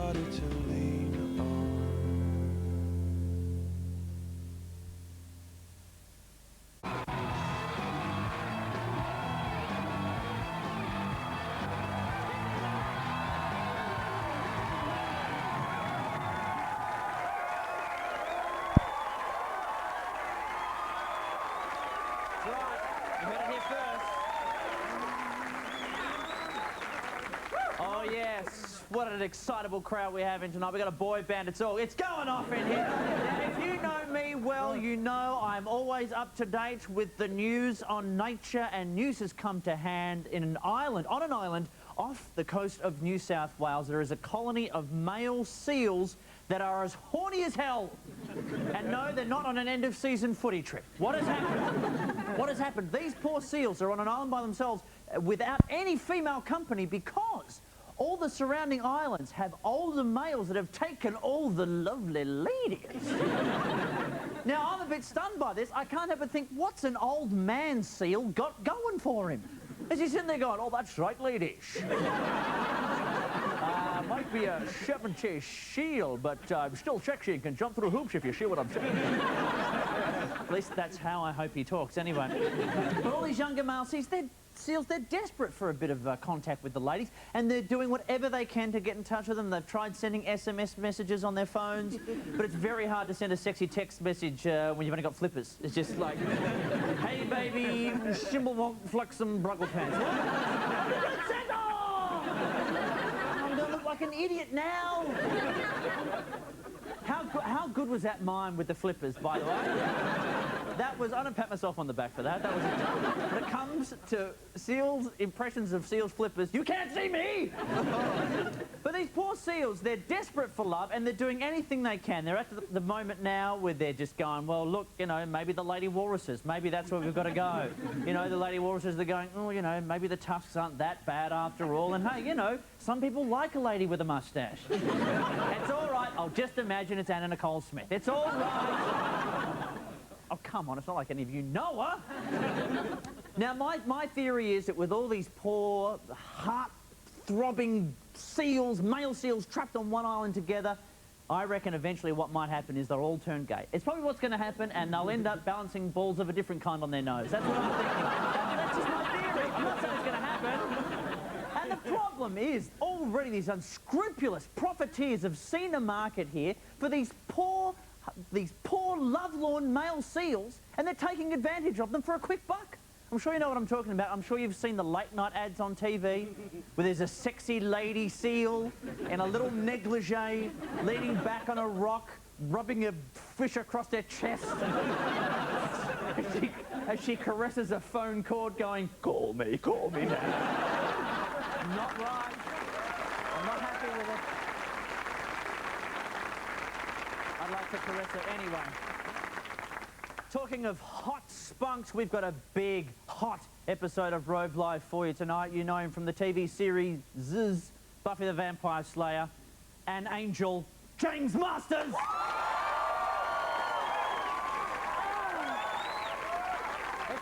somebody to lean on. Oh yes, what an excitable crowd we're having tonight. We've got a boy band, it's going off in here. Now, if you know me well, you know I'm always up to date with the news on nature, and news has come to hand on an island off the coast of New South Wales. There is a colony of male seals that are as horny as hell. And no, they're not on an end-of-season footy trip. What has happened? What has happened? These poor seals are on an island by themselves without any female company because all the surrounding islands have older males that have taken all the lovely ladies. Now, I'm a bit stunned by this. I can't help but think, what's an old man seal got going for him? Is he sitting there going, oh, that's right, ladies. Might be a 70 seal, but I'm still sexy and can jump through hoops if you see what I'm saying. At least that's how I hope he talks, anyway. But all these younger male seals, they're desperate for a bit of contact with the ladies, and they're doing whatever they can to get in touch with them. They've tried sending SMS messages on their phones, but it's very hard to send a sexy text message when you've only got flippers. It's just like, hey baby, shimble won't flex some bruggle pants. I'm gonna look like an idiot now. How good was that mime with the flippers, by the way? That was, I don't pat myself on the back for that. That was when it comes to seals, impressions of seals flippers, you can't see me! But these poor seals, they're desperate for love and they're doing anything they can. They're at the moment now where they're just going, well, look, you know, maybe the lady walruses, maybe that's where we've got to go. You know, the lady walruses, they're going, oh, you know, maybe the tusks aren't that bad after all. And hey, you know, some people like a lady with a mustache. It's all right, I'll just imagine it's Anna Nicole Smith. It's all right. Oh, come on, it's not like any of you know her. Now, my theory is that with all these poor, heart-throbbing seals, male seals, trapped on one island together, I reckon eventually what might happen is they'll all turn gay. It's probably what's going to happen, and they'll end up balancing balls of a different kind on their nose. That's what I'm thinking. That's just my theory. I'm not saying it's going to happen. And the problem is, already these unscrupulous profiteers have seen a market here for these poor, lovelorn male seals, and they're taking advantage of them for a quick buck. I'm sure you know what I'm talking about. I'm sure you've seen the late-night ads on TV where there's a sexy lady seal in a little negligee leaning back on a rock, rubbing a fish across their chest as she caresses a phone cord going, call me now. Not right. I'm not happy with it. I'd like to caress her anyway. Talking of hot spunks, we've got a big, hot episode of Rove Live for you tonight. You know him from the TV series Buffy the Vampire Slayer, and Angel James Masters. If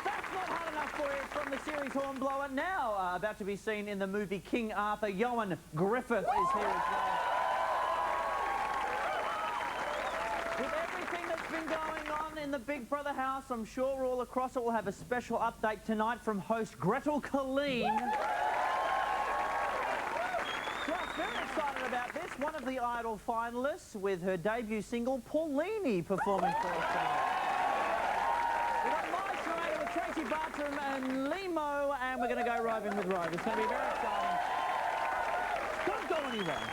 that's not hot enough for you, it's from the series Hornblower, now about to be seen in the movie King Arthur. Ioan Gruffudd is here as well. With everything that's been going on in the Big Brother house, I'm sure all across it will have a special update tonight from host Gretel Killeen. Just very excited about this. One of the Idol finalists with her debut single, Paulini, performing for us tonight. We've got My Charader with Tracy Bartram and Lehmo, and we're going to go Roving With Rove. It's going to be very exciting. Don't go anywhere.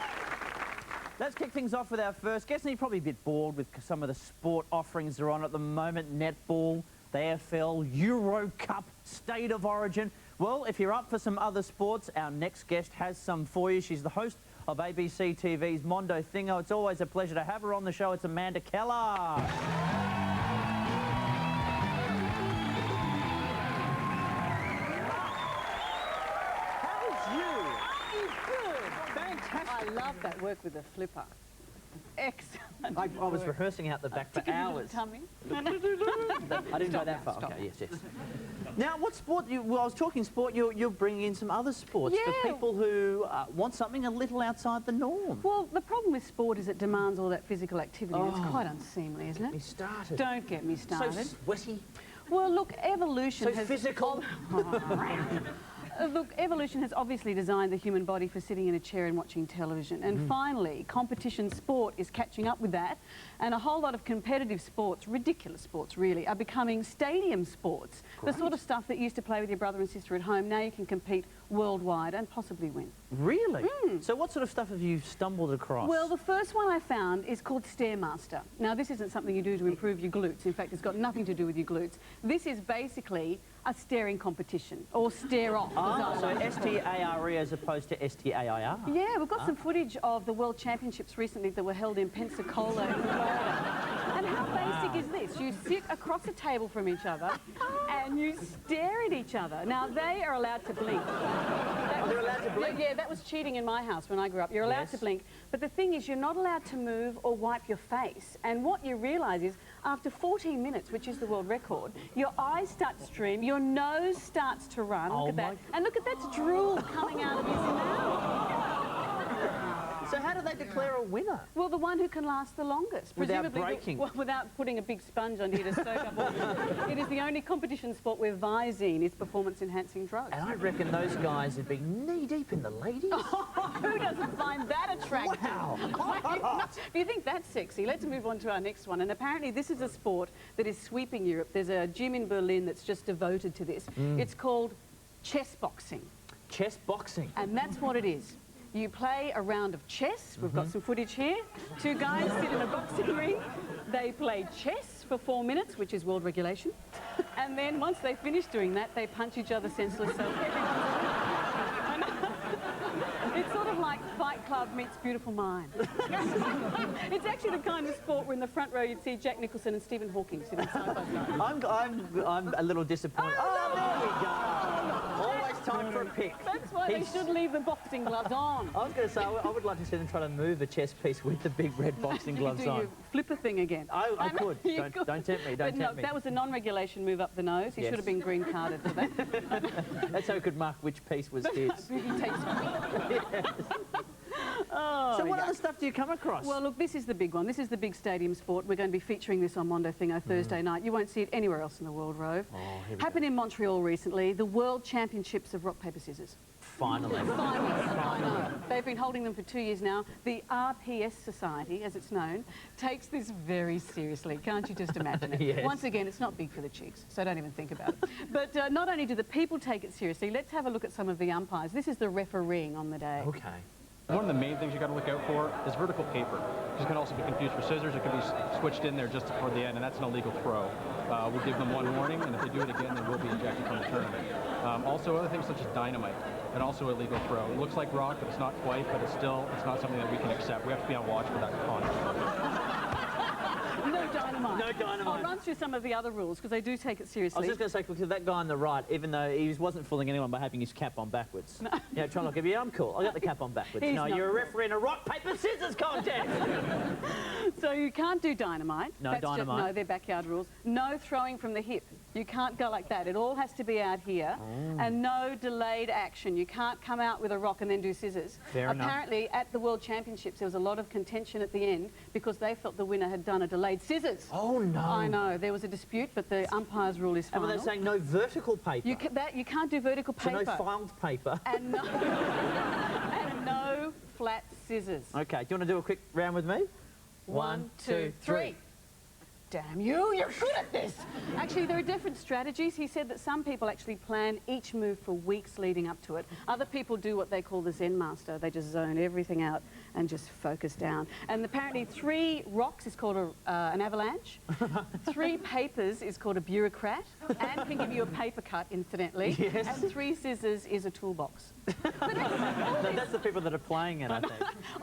Let's kick things off with our first guest. And you're probably a bit bored with some of the sport offerings that are on at the moment. Netball, the AFL, Euro Cup, State of Origin. Well, if you're up for some other sports, our next guest has some for you. She's the host of ABC TV's Mondo Thingo. It's always a pleasure to have her on the show. It's Amanda Keller. I love that work with the flipper. Excellent. I was rehearsing out the back for hours. Tummy. I didn't go that far. Stop. Okay, yes. Now, what sport? Well, I was talking sport. You're bringing in some other sports for people who want something a little outside the norm. Well, the problem with sport is it demands all that physical activity. It's quite unseemly, isn't it? Get me started. Don't get me started. So sweaty. Well, look, evolution So physical. Look, evolution has obviously designed the human body for sitting in a chair and watching television. And finally, competition sport is catching up with that. And a whole lot of competitive sports, ridiculous sports really, are becoming stadium sports. Great. The sort of stuff that you used to play with your brother and sister at home, now you can compete worldwide and possibly win. Really? So what sort of stuff have you stumbled across? Well, the first one I found is called Stairmaster. Now, this isn't something you do to improve your glutes. In fact, it's got nothing to do with your glutes. This is basically a staring competition, or stare-off. So S-T-A-R-E as opposed to S-T-A-I-R. Yeah, we've got some footage of the World Championships recently that were held in Pensacola, in Florida. And how basic is this? You sit across a table from each other and you stare at each other. Now, they are allowed to blink. They're allowed to blink? Yeah, that was cheating in my house when I grew up. You're allowed to blink. But the thing is, you're not allowed to move or wipe your face. And what you realise is, after 14 minutes, which is the world record, your eyes start to stream, your nose starts to run. Look at that. And look at that drool coming out of his mouth. So how do they declare a winner? Well, the one who can last the longest. Without Presumably breaking? well, without putting a big sponge on you to soak up all. It is the only competition sport where Visine is performance-enhancing drugs. And I reckon those guys would be knee-deep in the ladies. Who doesn't find that attractive? Wow! If you think that's sexy, let's move on to our next one. And apparently this is a sport that is sweeping Europe. There's a gym in Berlin that's just devoted to this. It's called chess boxing. Chess boxing? And that's what it is. You play a round of chess. We've got some footage here. Two guys sit in a boxing ring. They play chess for 4 minutes, which is world regulation. And then once they finish doing that, they punch each other senseless. So it's sort of like Fight Club meets Beautiful Mind. It's actually the kind of sport where in the front row you'd see Jack Nicholson and Stephen Hawking sitting side by side. I'm a little disappointed. Oh, there we go. Always time for a pick. That's why they should leave the boxing gloves on. I was going to say, I would like to see them try to move a chess piece with the big red boxing gloves do on. your flipper thing again. I could. Don't tempt me. Don't tempt me. That was a non-regulation move up the nose. He should have been green carded for that. That's how we could mark which piece was his. He takes So what other stuff do you come across? Well, look, this is the big one. This is the big stadium sport. We're going to be featuring this on Mondo Thingo Thursday night. You won't see it anywhere else in the world, Rove. Happened in Montreal recently, the World Championships of Rock, Paper, Scissors. Finally. I know. They've been holding them for 2 years now. The RPS Society, as it's known, takes this very seriously. Can't you just imagine it? Yes. Once again, it's not big for the cheeks, so don't even think about it. But not only do the people take it seriously, let's have a look at some of the umpires. This is the refereeing on the day. Okay. One of the main things you got to look out for is vertical paper, which can also be confused for scissors. It could be switched in there just before the end, and that's an illegal throw. We'll give them one warning, and if they do it again, they will be ejected from the tournament. Also, other things such as dynamite, and also illegal throw. It looks like rock, but it's not quite, but it's not something that we can accept. We have to be on watch for that conduct. No dynamite. No dynamite. I'll run through some of the other rules, because they do take it seriously. I was just going to say, because that guy on the right, even though he wasn't fooling anyone by having his cap on backwards. No. You know, trying to look at me, I'm cool. I got the cap on backwards. He's no, not you're a cool. referee in a rock, paper, scissors contest. So you can't do dynamite. No That's dynamite. No, they're backyard rules. No throwing from the hip. You can't go like that. It all has to be out here. And no delayed action. You can't come out with a rock and then do scissors. Fair enough. Apparently, at the World Championships, there was a lot of contention at the end because they felt the winner had done a delayed scissors. Oh, no. I know. There was a dispute, but the umpire's rule is And final. were they saying no vertical paper? You can't do vertical So paper. no filed paper? And no, and no flat scissors. Okay, do you want to do a quick round with me? 1, 2, 3. Damn you, you're good at this. Actually, there are different strategies. He said that some people actually plan each move for weeks leading up to it. Other people do what they call the Zen master. They just zone everything out and just focus down. And apparently 3 rocks is called an avalanche. 3 papers is called a bureaucrat and can give you a paper cut, incidentally. Yes. And 3 scissors is a toolbox. That's the people that are playing it, I think.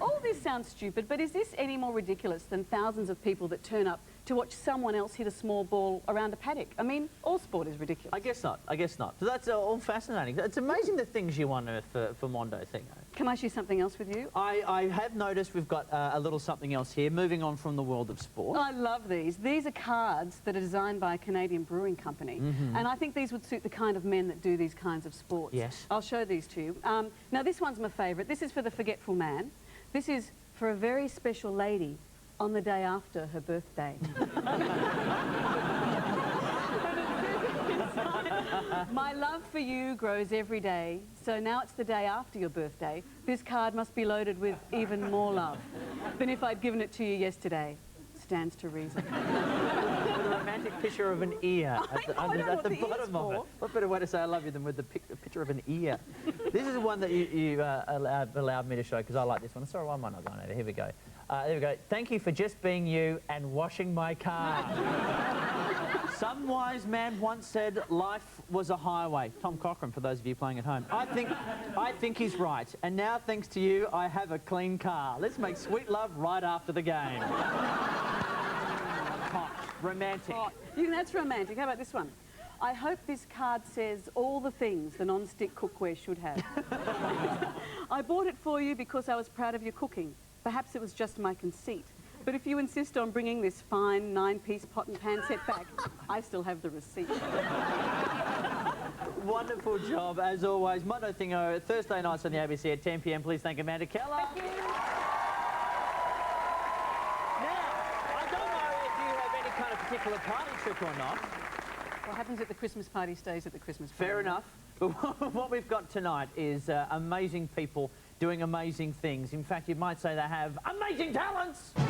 All this sounds stupid, but is this any more ridiculous than thousands of people that turn up to watch someone else hit a small ball around a paddock? I mean, all sport is ridiculous. I guess not. So that's all fascinating. It's amazing the things you unearth for Mondo Thingo. Can I share something else with you? I have noticed we've got a little something else here, moving on from the world of sport. I love these. These are cards that are designed by a Canadian brewing company. And I think these would suit the kind of men that do these kinds of sports. Yes. I'll show these to you. Now, this one's my favourite. This is for the forgetful man. This is for a very special lady on the day after her birthday. My love for you grows every day, so now it's the day after your birthday. This card must be loaded with even more love than if I'd given it to you yesterday. Stands to reason. With a romantic picture of an ear at the bottom of it. What better way to say I love you than with the picture of an ear? This is one that you allowed me to show because I like this one. Sorry, why am I not going over? Here we go. There we go. Thank you for just being you and washing my car. Some wise man once said life was a highway. Tom Cochrane, for those of you playing at home. I think he's right. And now, thanks to you, I have a clean car. Let's make sweet love right after the game. Hot. Romantic. Oh, that's romantic. How about this one? I hope this card says all the things the non-stick cookware should have. I bought it for you because I was proud of your cooking. Perhaps it was just my conceit. But if you insist on bringing this fine 9-piece pot and pan set back, I still have the receipt. Wonderful job, as always. Mondo Thingo, Thursday nights on the ABC at 10 p.m. Please thank Amanda Keller. Thank you. Now, I don't know if you have any kind of particular party trick or not. What happens at the Christmas party stays at the Christmas party. Fair enough. But what we've got tonight is amazing people doing amazing things. In fact, you might say they have amazing talents. I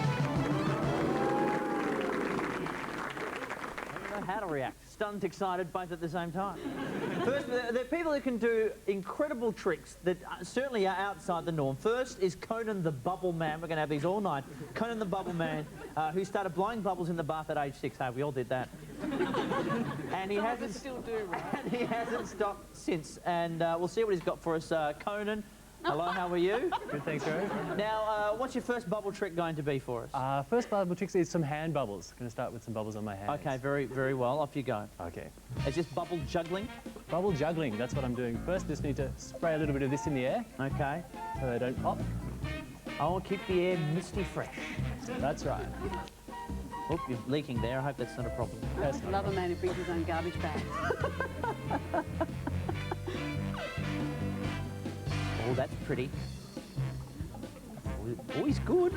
don't know how to react. Stunned, excited, both at the same time. First, there are people who can do incredible tricks that certainly are outside the norm. First is Conan the Bubble Man. We're going to have these all night. Conan the Bubble Man, who started blowing bubbles in the bath at age 6. Hey, we all did that. And he hasn't still do, right? And he hasn't stopped since. And we'll see what he's got for us. Conan, hello, how are you? Good, thanks, Rove. Now, what's your first bubble trick going to be for us? First bubble trick is some hand bubbles. Going to start with some bubbles on my hands. Okay, very, very well. Off you go. Okay. Is this bubble juggling? Bubble juggling, that's what I'm doing. First, just need to spray a little bit of this in the air Okay. so they don't pop. I want to keep the air misty fresh. That's right. Oh, you're leaking there. I hope that's not a problem. That's I love a man who brings his own garbage bag. Oh, that's pretty. Oh, he's good.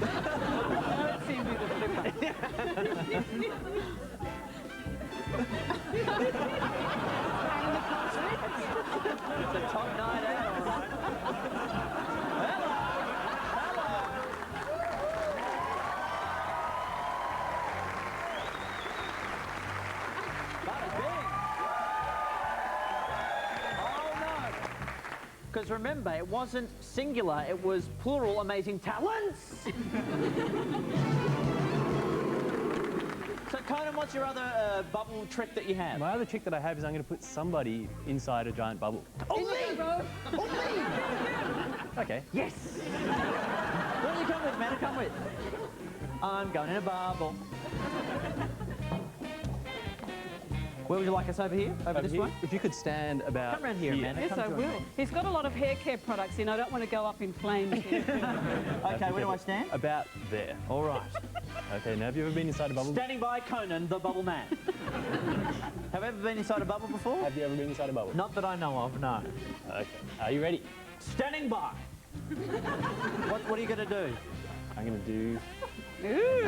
That seemed to be the flipper. It's a top night out, all right. Hello. Bada bing. Oh, no. Because remember, it wasn't singular, it was plural amazing talents. So, Conan, what's your other bubble trick that you have? My other trick that I have is I'm going to put somebody inside a giant bubble. Oh, me! Oh, me! Okay. Yes! What do you come with, man? Come with. I'm going in a bubble. Where would you like us over here? Over this here, way? if you could stand about Come around here, Amanda. Yes, Come I join will. me. He's got a lot of hair care products in. I don't want to go up in flames here. Okay, where do I stand? About there. All right. Okay, now have you ever been inside a bubble? Standing by Conan, the bubble man. Have you ever been inside a bubble before? Have you ever been inside a bubble? Not that I know of, no. Okay. Are you ready? Standing by. What are you going to do? I'm going to do... Ooh.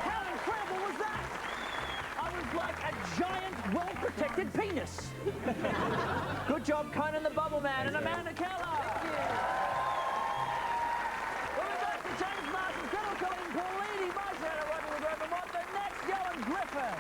How incredible was that? I was like a giant, well-protected penis. Good job, Conan the Bubble Man and Amanda Keller. We'll be back to James Martin, Gretel Killeen, Paulini, My Charader, Roving With Rove, and what the next Ioan Gruffudd.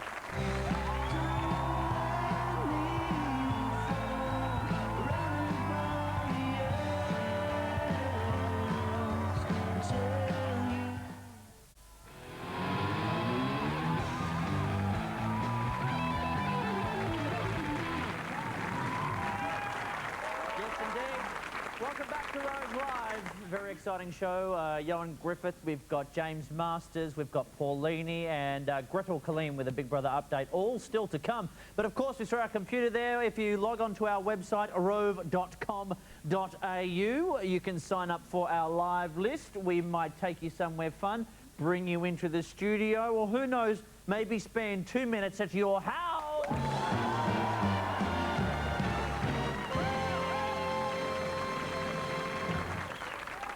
Yes, indeed. Welcome back to Rove Live. Very exciting show. Ioan Gruffudd, we've got James Masters, we've got Paulini, and Gretel Killeen with a Big Brother update, all still to come. But of course, we saw our computer there. If you log on to our website, rove.com.au, you can sign up for our live list. We might take you somewhere fun, bring you into the studio, or who knows, maybe spend 2 minutes at your house.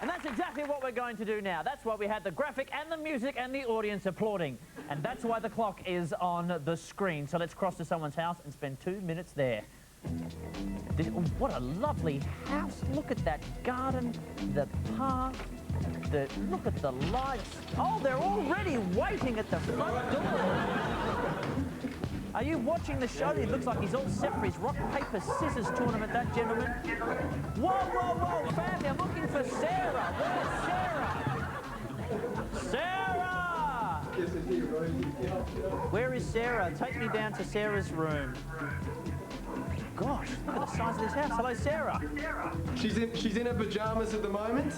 And that's exactly what we're going to do now. That's why we had the graphic and the music and the audience applauding. And that's why the clock is on the screen. So let's cross to someone's house and spend 2 minutes there. What a lovely house. Look at that garden, the park, look at the lights. Oh, they're already waiting at the front door. Are you watching the show? It looks like he's all set for his rock, paper, scissors tournament, that gentleman. Whoa, whoa, whoa, family, I'm looking for Sarah. Where's Sarah? Sarah! Where is Sarah? Take me down to Sarah's room. Gosh, look at the size of this house. Hello, Sarah. She's in her pajamas at the moment.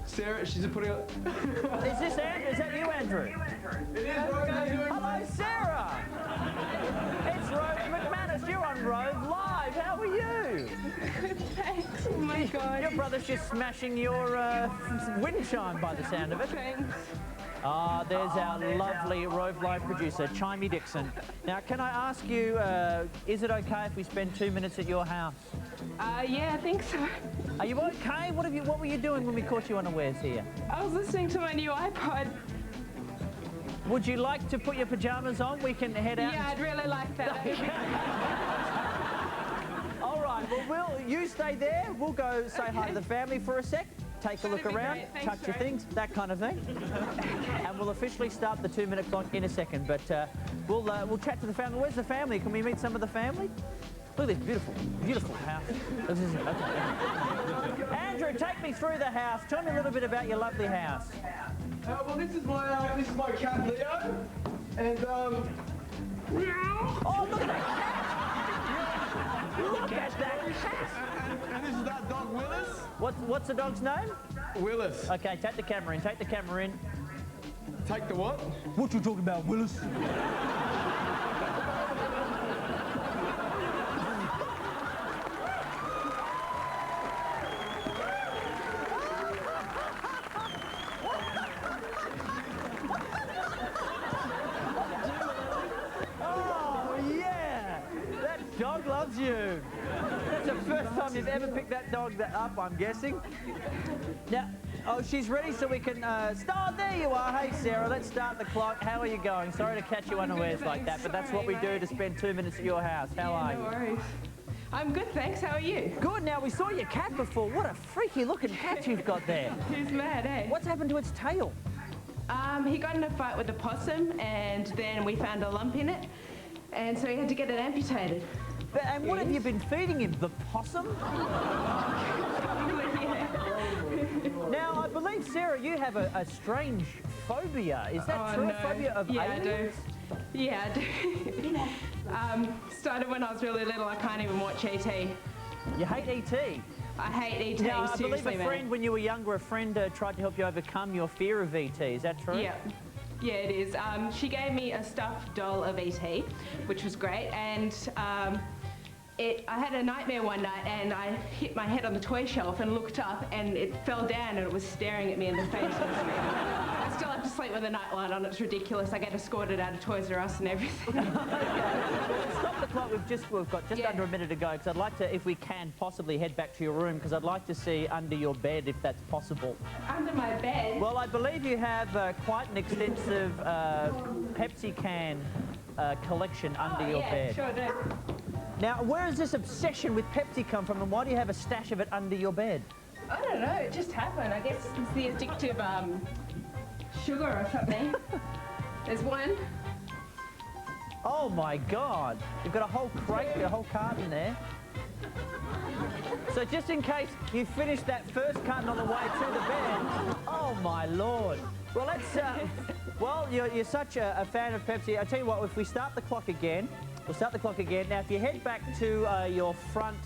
Sarah, she's putting up. Is this Andrew? Is that you, Andrew? It is. Hello, Sarah. It's Rove McManus. You're on Rove Live. How are you? Thanks. Oh my God. Your brother's just smashing your wind chime by the sound of it. Thanks. Ah, there's our lovely Rove Live producer, Chimey Dixon. Now, can I ask you, is it okay if we spend 2 minutes at your house? Yeah, I think so. Are you okay? What were you doing when we caught you unawares here? I was listening to my new iPod. Would you like to put your pajamas on? We can head out. Yeah, I'd really like that. All right, well, you stay there. We'll go say hi to the family for a sec. Take a look That'd be around, great. Thanks, touch your Rove. things, that kind of thing. And we'll officially start the 2 minute clock in a second. But we'll chat to the family. Where's the family? Can we meet some of the family? Look at this beautiful, beautiful house. Okay. Andrew, take me through the house. Tell me a little bit about your lovely house. Well, this is my cat Leo, and Oh, look at that cat! Look at that cat! and this is that dog Willis. What's the dog's name? Willis. Okay, take the camera in. Take the camera in. Take the what? What you talking about, Willis? Dog loves you. That's the first time you've ever picked that dog up, I'm guessing. Now, oh, she's ready so we can start. There you are. Hey, Sarah, let's start the clock. How are you going? Sorry to catch you unawares like that, but that's what we do to spend 2 minutes at your house. How are you? No worries. I'm good, thanks. How are you? Good. Now, we saw your cat before. What a freaky looking cat you've got there. He's mad, eh? What's happened to its tail? He got in a fight with a possum, and then we found a lump in it, and so he had to get it amputated. And what have you been feeding him? The possum? Now, I believe, Sarah, you have a strange phobia. Is that true? No. A phobia of aliens? Yeah, I do. Started when I was really little. I can't even watch E.T. You hate E.T.? I hate E.T. Now, I believe seriously, a friend, when you were younger, a friend tried to help you overcome your fear of E.T. Is that true? Yeah. Yeah, it is. She gave me a stuffed doll of E.T., which was great, and I had a nightmare one night, and I hit my head on the toy shelf and looked up, and it fell down, and it was staring at me in the face. I still have to sleep with a nightlight on. It's ridiculous. I get escorted out of Toys R Us and everything. Stop the clock. We've got just under a minute to go, because I'd like to, if we can, possibly head back to your room, because I'd like to see under your bed, if that's possible. Under my bed? Well, I believe you have quite an extensive Pepsi can collection under your bed. Sure do. Now, where does this obsession with Pepsi come from, and why do you have a stash of it under your bed? I don't know. It just happened. I guess it's the addictive sugar or something. There's one. Oh, my God. You've got a whole crate, a whole carton there. So just in case you finish that first carton on the way to the bed, oh, my Lord. Well, let's... well, you're such a fan of Pepsi. I tell you what, if we start the clock again, We'll start the clock again. Now, if you head back to your front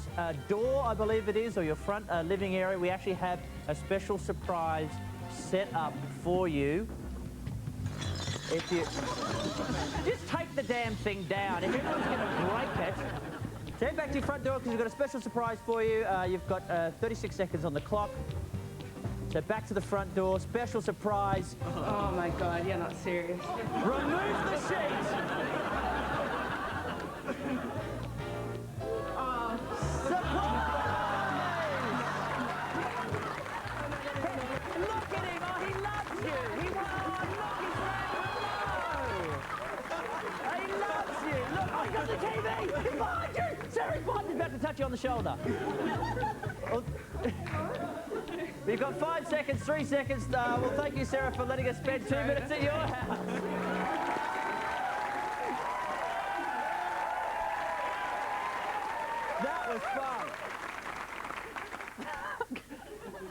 door, I believe it is, or your front living area, we actually have a special surprise set up for you. If you just take the damn thing down, if everyone's going to break it, so head back to your front door because we've got a special surprise for you. You've got 36 seconds on the clock. So back to the front door, special surprise. Oh my God, you're not serious. Remove the sheet. Look at him! Oh, he loves you! He loves you! Look, oh, he got the TV! He's behind you! Sarah's behind you! He's about to touch you on the shoulder. Oh. We've got 5 seconds, 3 seconds. Well, thank you, Sarah, for letting us spend 2 minutes at your house. That was fun.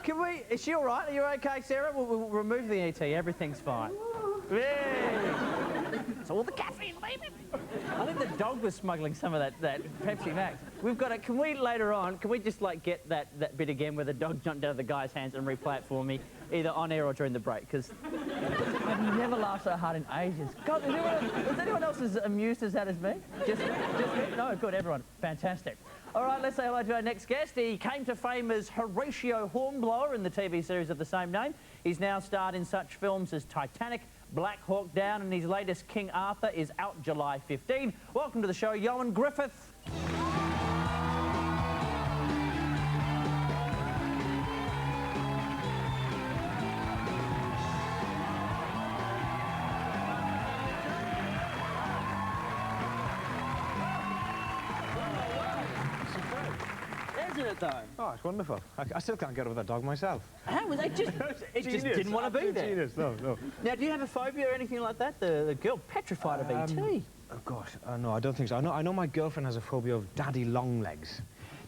Can we... Is she all right? Are you okay, Sarah? We'll remove the ET. Everything's fine. Yeah. It's all the caffeine, baby. I think the dog was smuggling some of that Pepsi Max. We've got it. Can we later on, can we just like get that bit again where the dog jumped out of the guy's hands and replay it for me, either on air or during the break? Because I've never laughed so hard in ages. God, is anyone else as amused as that as me? Just me? No, good, everyone. Fantastic. All right, let's say hello to our next guest. He came to fame as Horatio Hornblower in the TV series of the same name. He's now starred in such films as Titanic, Black Hawk Down, and his latest King Arthur is out July 15. Welcome to the show, Ioan Gruffudd. Isn't it though? Oh, it's wonderful. I still can't get over that dog myself. How was it? It just didn't want to be there. Genius. No. Now, do you have a phobia or anything like that? The girl petrified of ET. Oh gosh, no, I don't think so. I know my girlfriend has a phobia of daddy long legs.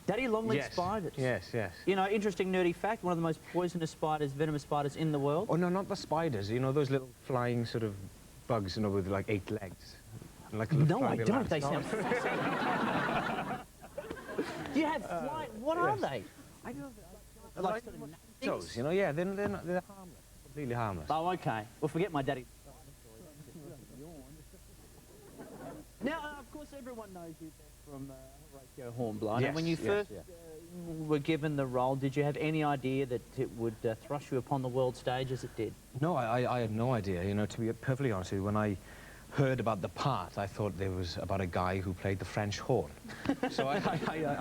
Daddy long-legged spiders? Yes. You know, interesting nerdy fact, one of the most poisonous spiders, venomous spiders in the world. Oh no, not the spiders. You know those little flying sort of bugs, you know, with like 8 legs. Like no, I don't. They sound fascinating. Do you have flying... What are they? I don't know. Like those, you know, yeah, they're harmless. Completely harmless. Oh, okay. Well, forget my daddy. Now, of course, everyone knows you from Horatio Hornblower. Yes, and when you first were given the role, did you have any idea that it would thrust you upon the world stage as it did? No, I had no idea. You know, to be perfectly honest with you, when I heard about the part, I thought there was about a guy who played the French horn. So I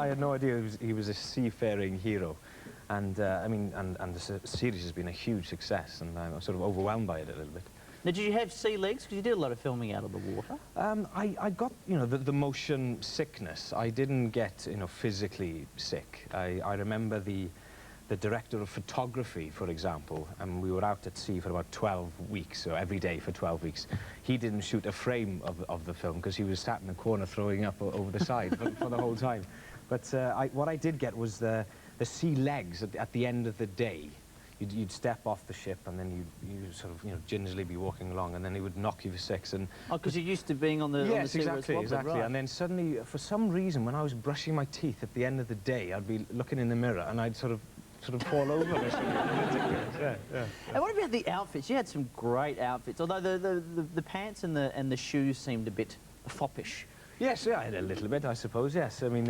had no idea he was a seafaring hero. And I mean, and the series has been a huge success, and I'm sort of overwhelmed by it a little bit. Now, did you have sea legs? Because you did a lot of filming out of the water. I got, you know, the motion sickness. I didn't get, you know, physically sick. I remember the director of photography, for example, and we were out at sea for about 12 weeks, so every day for 12 weeks. He didn't shoot a frame of the film because he was sat in the corner throwing up over the side for the whole time. But what I did get was the sea legs at the end of the day. You'd step off the ship and then you'd sort of, you know, gingerly be walking along, and then he would knock you for 6. And oh, because you're used to being on the yes, sea exactly. Right. And then suddenly, for some reason, when I was brushing my teeth at the end of the day, I'd be looking in the mirror and I'd sort of fall over. Yeah. And what about the outfits? You had some great outfits, although the pants and the shoes seemed a bit foppish. Yes, yeah, I had a little bit, I suppose. Yes, I mean,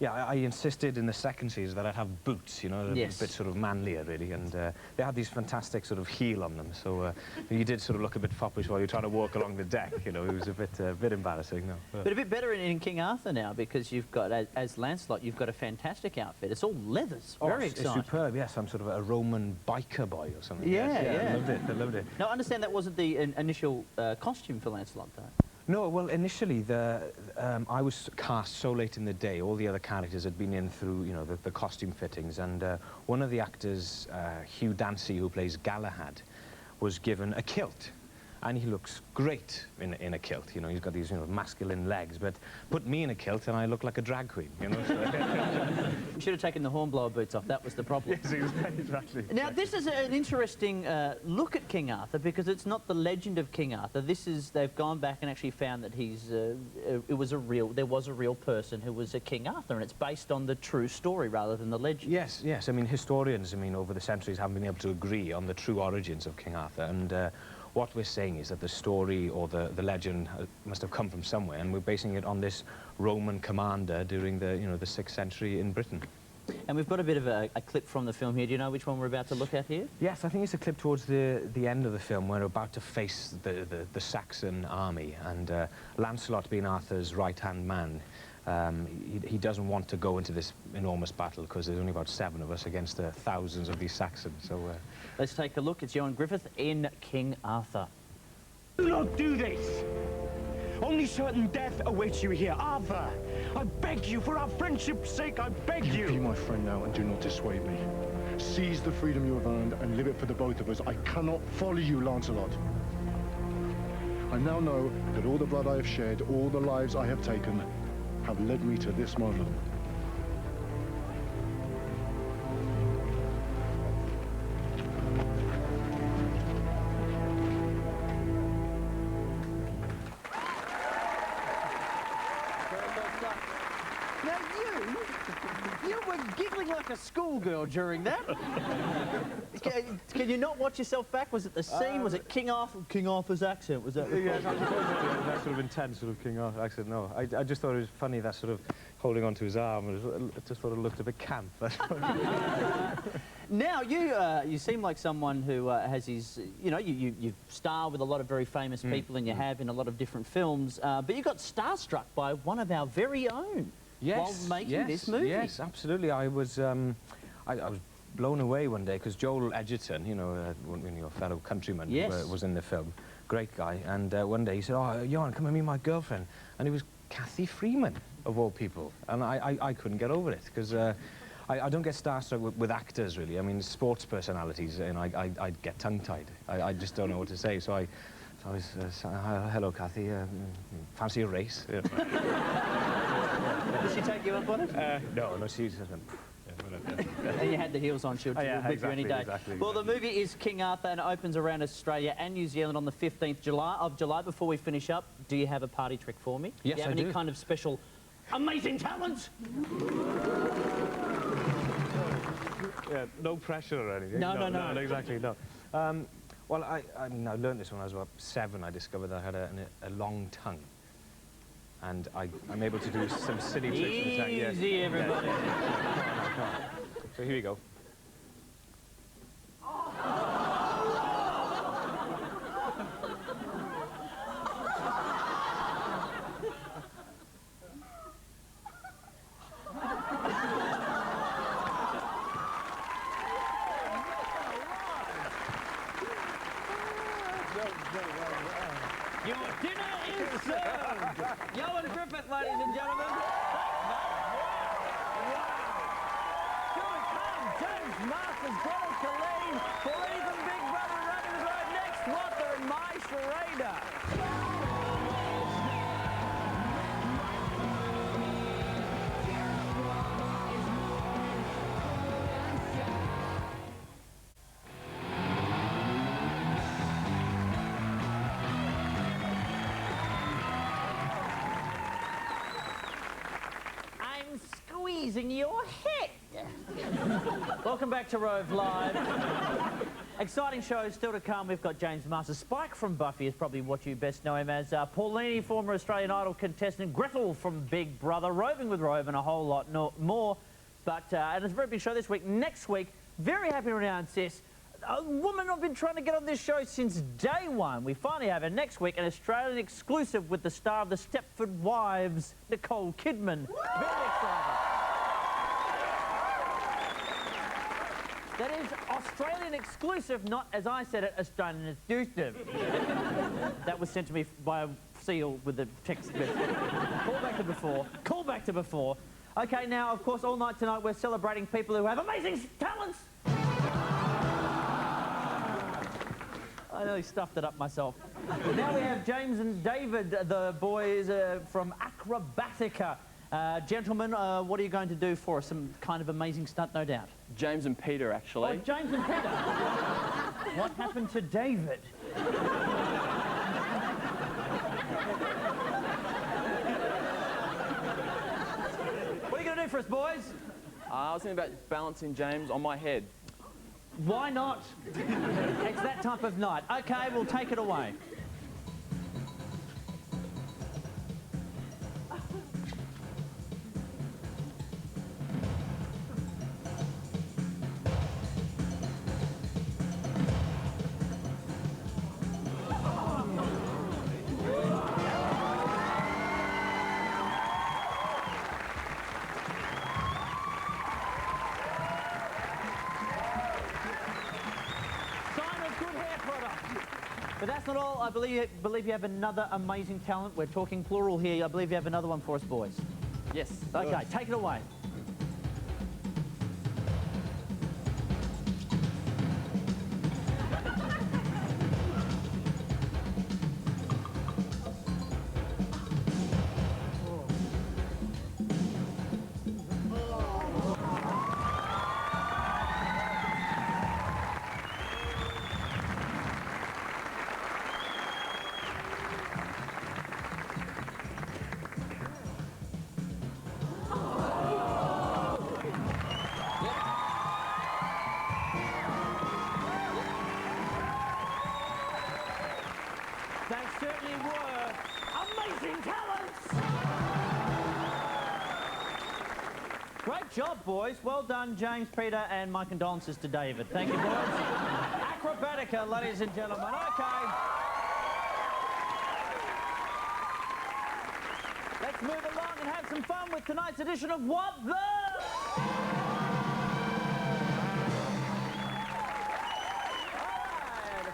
I insisted in the second season that I'd have boots, you know, a bit sort of manlier, really, and they had these fantastic sort of heel on them, so you did sort of look a bit foppish while you're trying to walk along the deck, you know. It was a bit embarrassing, no. But a bit better in King Arthur now, because you've got, as Lancelot, you've got a fantastic outfit. It's all leathers, very exciting. It's superb, yes. I'm sort of a Roman biker boy or something. Yeah. I loved it. Now, I understand that wasn't the initial costume for Lancelot, though. No, well, initially, I was cast so late in the day. All the other characters had been in through, you know, the costume fittings, and one of the actors, Hugh Dancy, who plays Galahad, was given a kilt, and he looks great in a kilt. You know, he's got these, you know, masculine legs, but put me in a kilt and I look like a drag queen, you know. So You should have taken the hornblower boots off. That was the problem. Yes, exactly. Now, this is an interesting look at King Arthur because it's not the legend of King Arthur. This is, they've gone back and actually found that there was a real person who was a King Arthur, and it's based on the true story rather than the legend. Yes, yes. I mean, historians, over the centuries haven't been able to agree on the true origins of King Arthur, and what we're saying is that the story or the legend must have come from somewhere, and we're basing it on this Roman commander during the 6th century in Britain. And we've got a bit of a clip from the film here. Do you know which one we're about to look at here? Yes, I think it's a clip towards the end of the film. We're about to face the Saxon army, and Lancelot, being Arthur's right-hand man, he doesn't want to go into this enormous battle because there's only about 7 of us against the thousands of these Saxons. So let's take a look. It's Ioan Gruffudd in King Arthur. Do not do this! Only certain death awaits you here. Arthur, I beg you, for our friendship's sake, I beg you! Be my friend now and do not dissuade me. Seize the freedom you have earned and live it for the both of us. I cannot follow you, Lancelot. I now know that all the blood I have shed, all the lives I have taken, have led me to this moment. Now you were giggling like a schoolgirl during that. Can you not watch yourself back? Was it the scene? Was it King Arthur's accent? Was that? Yes, that sort of intense sort of King Arthur accent. No, I just thought it was funny, that sort of holding onto his arm. I just thought it looked a bit camp. Now you seem like someone who has his, you star with a lot of very famous people, and you have in a lot of different films. But you got starstruck by one of our very own. Yes, while making this movie. Yes, absolutely. I was blown away one day because Joel Edgerton, one of your fellow countrymen, was in the film. Great guy. And one day he said, "Oh, Ioan, come and meet my girlfriend." And it was Kathy Freeman, of all people. And I couldn't get over it because I don't get starstruck with actors, really. I mean, sports personalities, and I'd get tongue-tied. I just don't know what to say. So I was, hello, Kathy, fancy a race? Did she take you up on it? No, she just went... And you had the heels on, she'll whip you any day. Exactly. Well, the movie is King Arthur, and it opens around Australia and New Zealand on the 15th of July. Before we finish up, do you have a party trick for me? Yes, do you have any kind of special amazing talent? Yeah, no pressure or anything. No, exactly, no. Well, I mean, I learned this when I was about 7. I discovered that I had a long tongue. And I'm able to do some silly tricks with the tongue. Easy, everybody. Come on. So here we go. Your dinner is served! Ioan Gruffudd, ladies and gentlemen. Here we come, James Masters, Gretel Killeen, Paulini from Big Brother, Roving With Rove next. What the My Charader? Squeezing your head. Welcome back to Rove Live. Exciting shows still to come. We've got James Masters. Spike from Buffy is probably what you best know him as. Paulini, former Australian Idol contestant. Gretel from Big Brother. Roving with Rove and a whole lot more. But and it's a very big show this week. Next week, very happy to announce this. A woman I've been trying to get on this show since day one. We finally have her next week, an Australian exclusive with the star of the Stepford Wives, Nicole Kidman. Very exciting. That is Australian exclusive, not, as I said it, Australian exclusive. That was sent to me by a seal with the text message. Call back to before. Call back to before. Okay, now, of course, all night tonight we're celebrating people who have amazing talents. I nearly stuffed it up myself. Now we have James and David, the boys from Acrobatica. Gentlemen, what are you going to do for us? Some kind of amazing stunt, no doubt. James and Peter, actually. Oh, James and Peter. What happened to David? What are you going to do for us, boys? I was thinking about balancing James on my head. Why not? It's that type of night. Okay, we'll take it away. But that's not all. I believe you have another amazing talent. We're talking plural here. I believe you have another one for us, boys. Yes. Okay, take it away. They certainly were amazing talents! Great job, boys. Well done, James, Peter, and my condolences to David. Thank you, boys. Acrobatica, ladies and gentlemen. Okay. Let's move along and have some fun with tonight's edition of What The...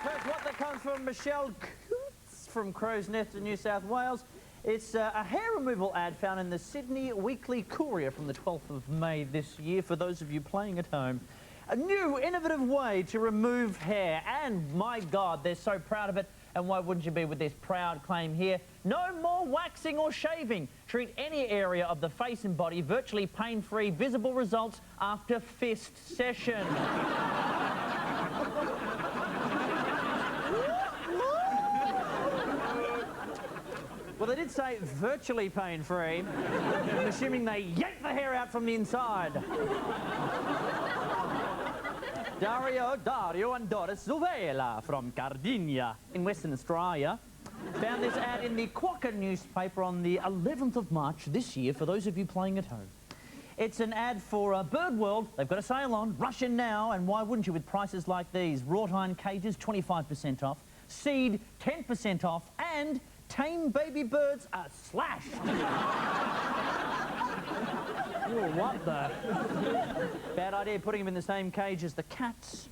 First, what that comes from Michelle Coots from Crow's Nest in New South Wales. It's a hair removal ad found in the Sydney Weekly Courier from the 12th of May this year. For those of you playing at home, a new, innovative way to remove hair. And my God, they're so proud of it. And why wouldn't you be with this proud claim here? No more waxing or shaving. Treat any area of the face and body virtually pain-free, visible results after fist session. Well, they did say virtually pain-free. I'm assuming they yanked the hair out from the inside. Dario and Doris Zuvela from Cardinia in Western Australia found this ad in the Quokka newspaper on the 11th of March this year, for those of you playing at home. It's an ad for Bird World. They've got a sale on. Rush in now, and why wouldn't you with prices like these? Wrought iron cages, 25% off. Seed, 10% off. And tame baby birds are slashed. Oh, what the? Bad idea putting them in the same cage as the cats.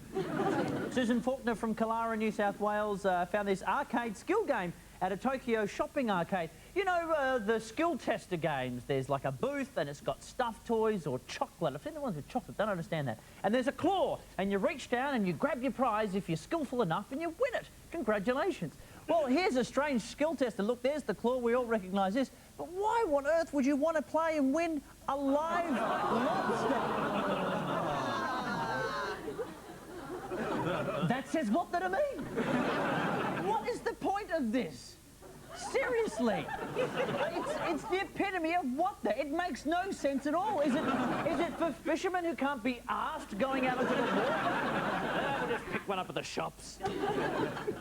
Susan Faulkner from Keller, New South Wales, found this arcade skill game at a Tokyo shopping arcade. You know, the skill tester games. There's like a booth and it's got stuffed toys or chocolate. I've seen the ones with chocolate, don't understand that. And there's a claw and you reach down and you grab your prize if you're skillful enough and you win it. Congratulations. Well, here's a strange skill tester. Look, there's the claw. We all recognise this. But why on earth would you want to play and win a live lobster? That says what to me? What is the point of this? Seriously. It's the epitome of what the... It makes no sense at all. Is it for fishermen who can't be asked going out into the water? We'll just pick one up at the shops.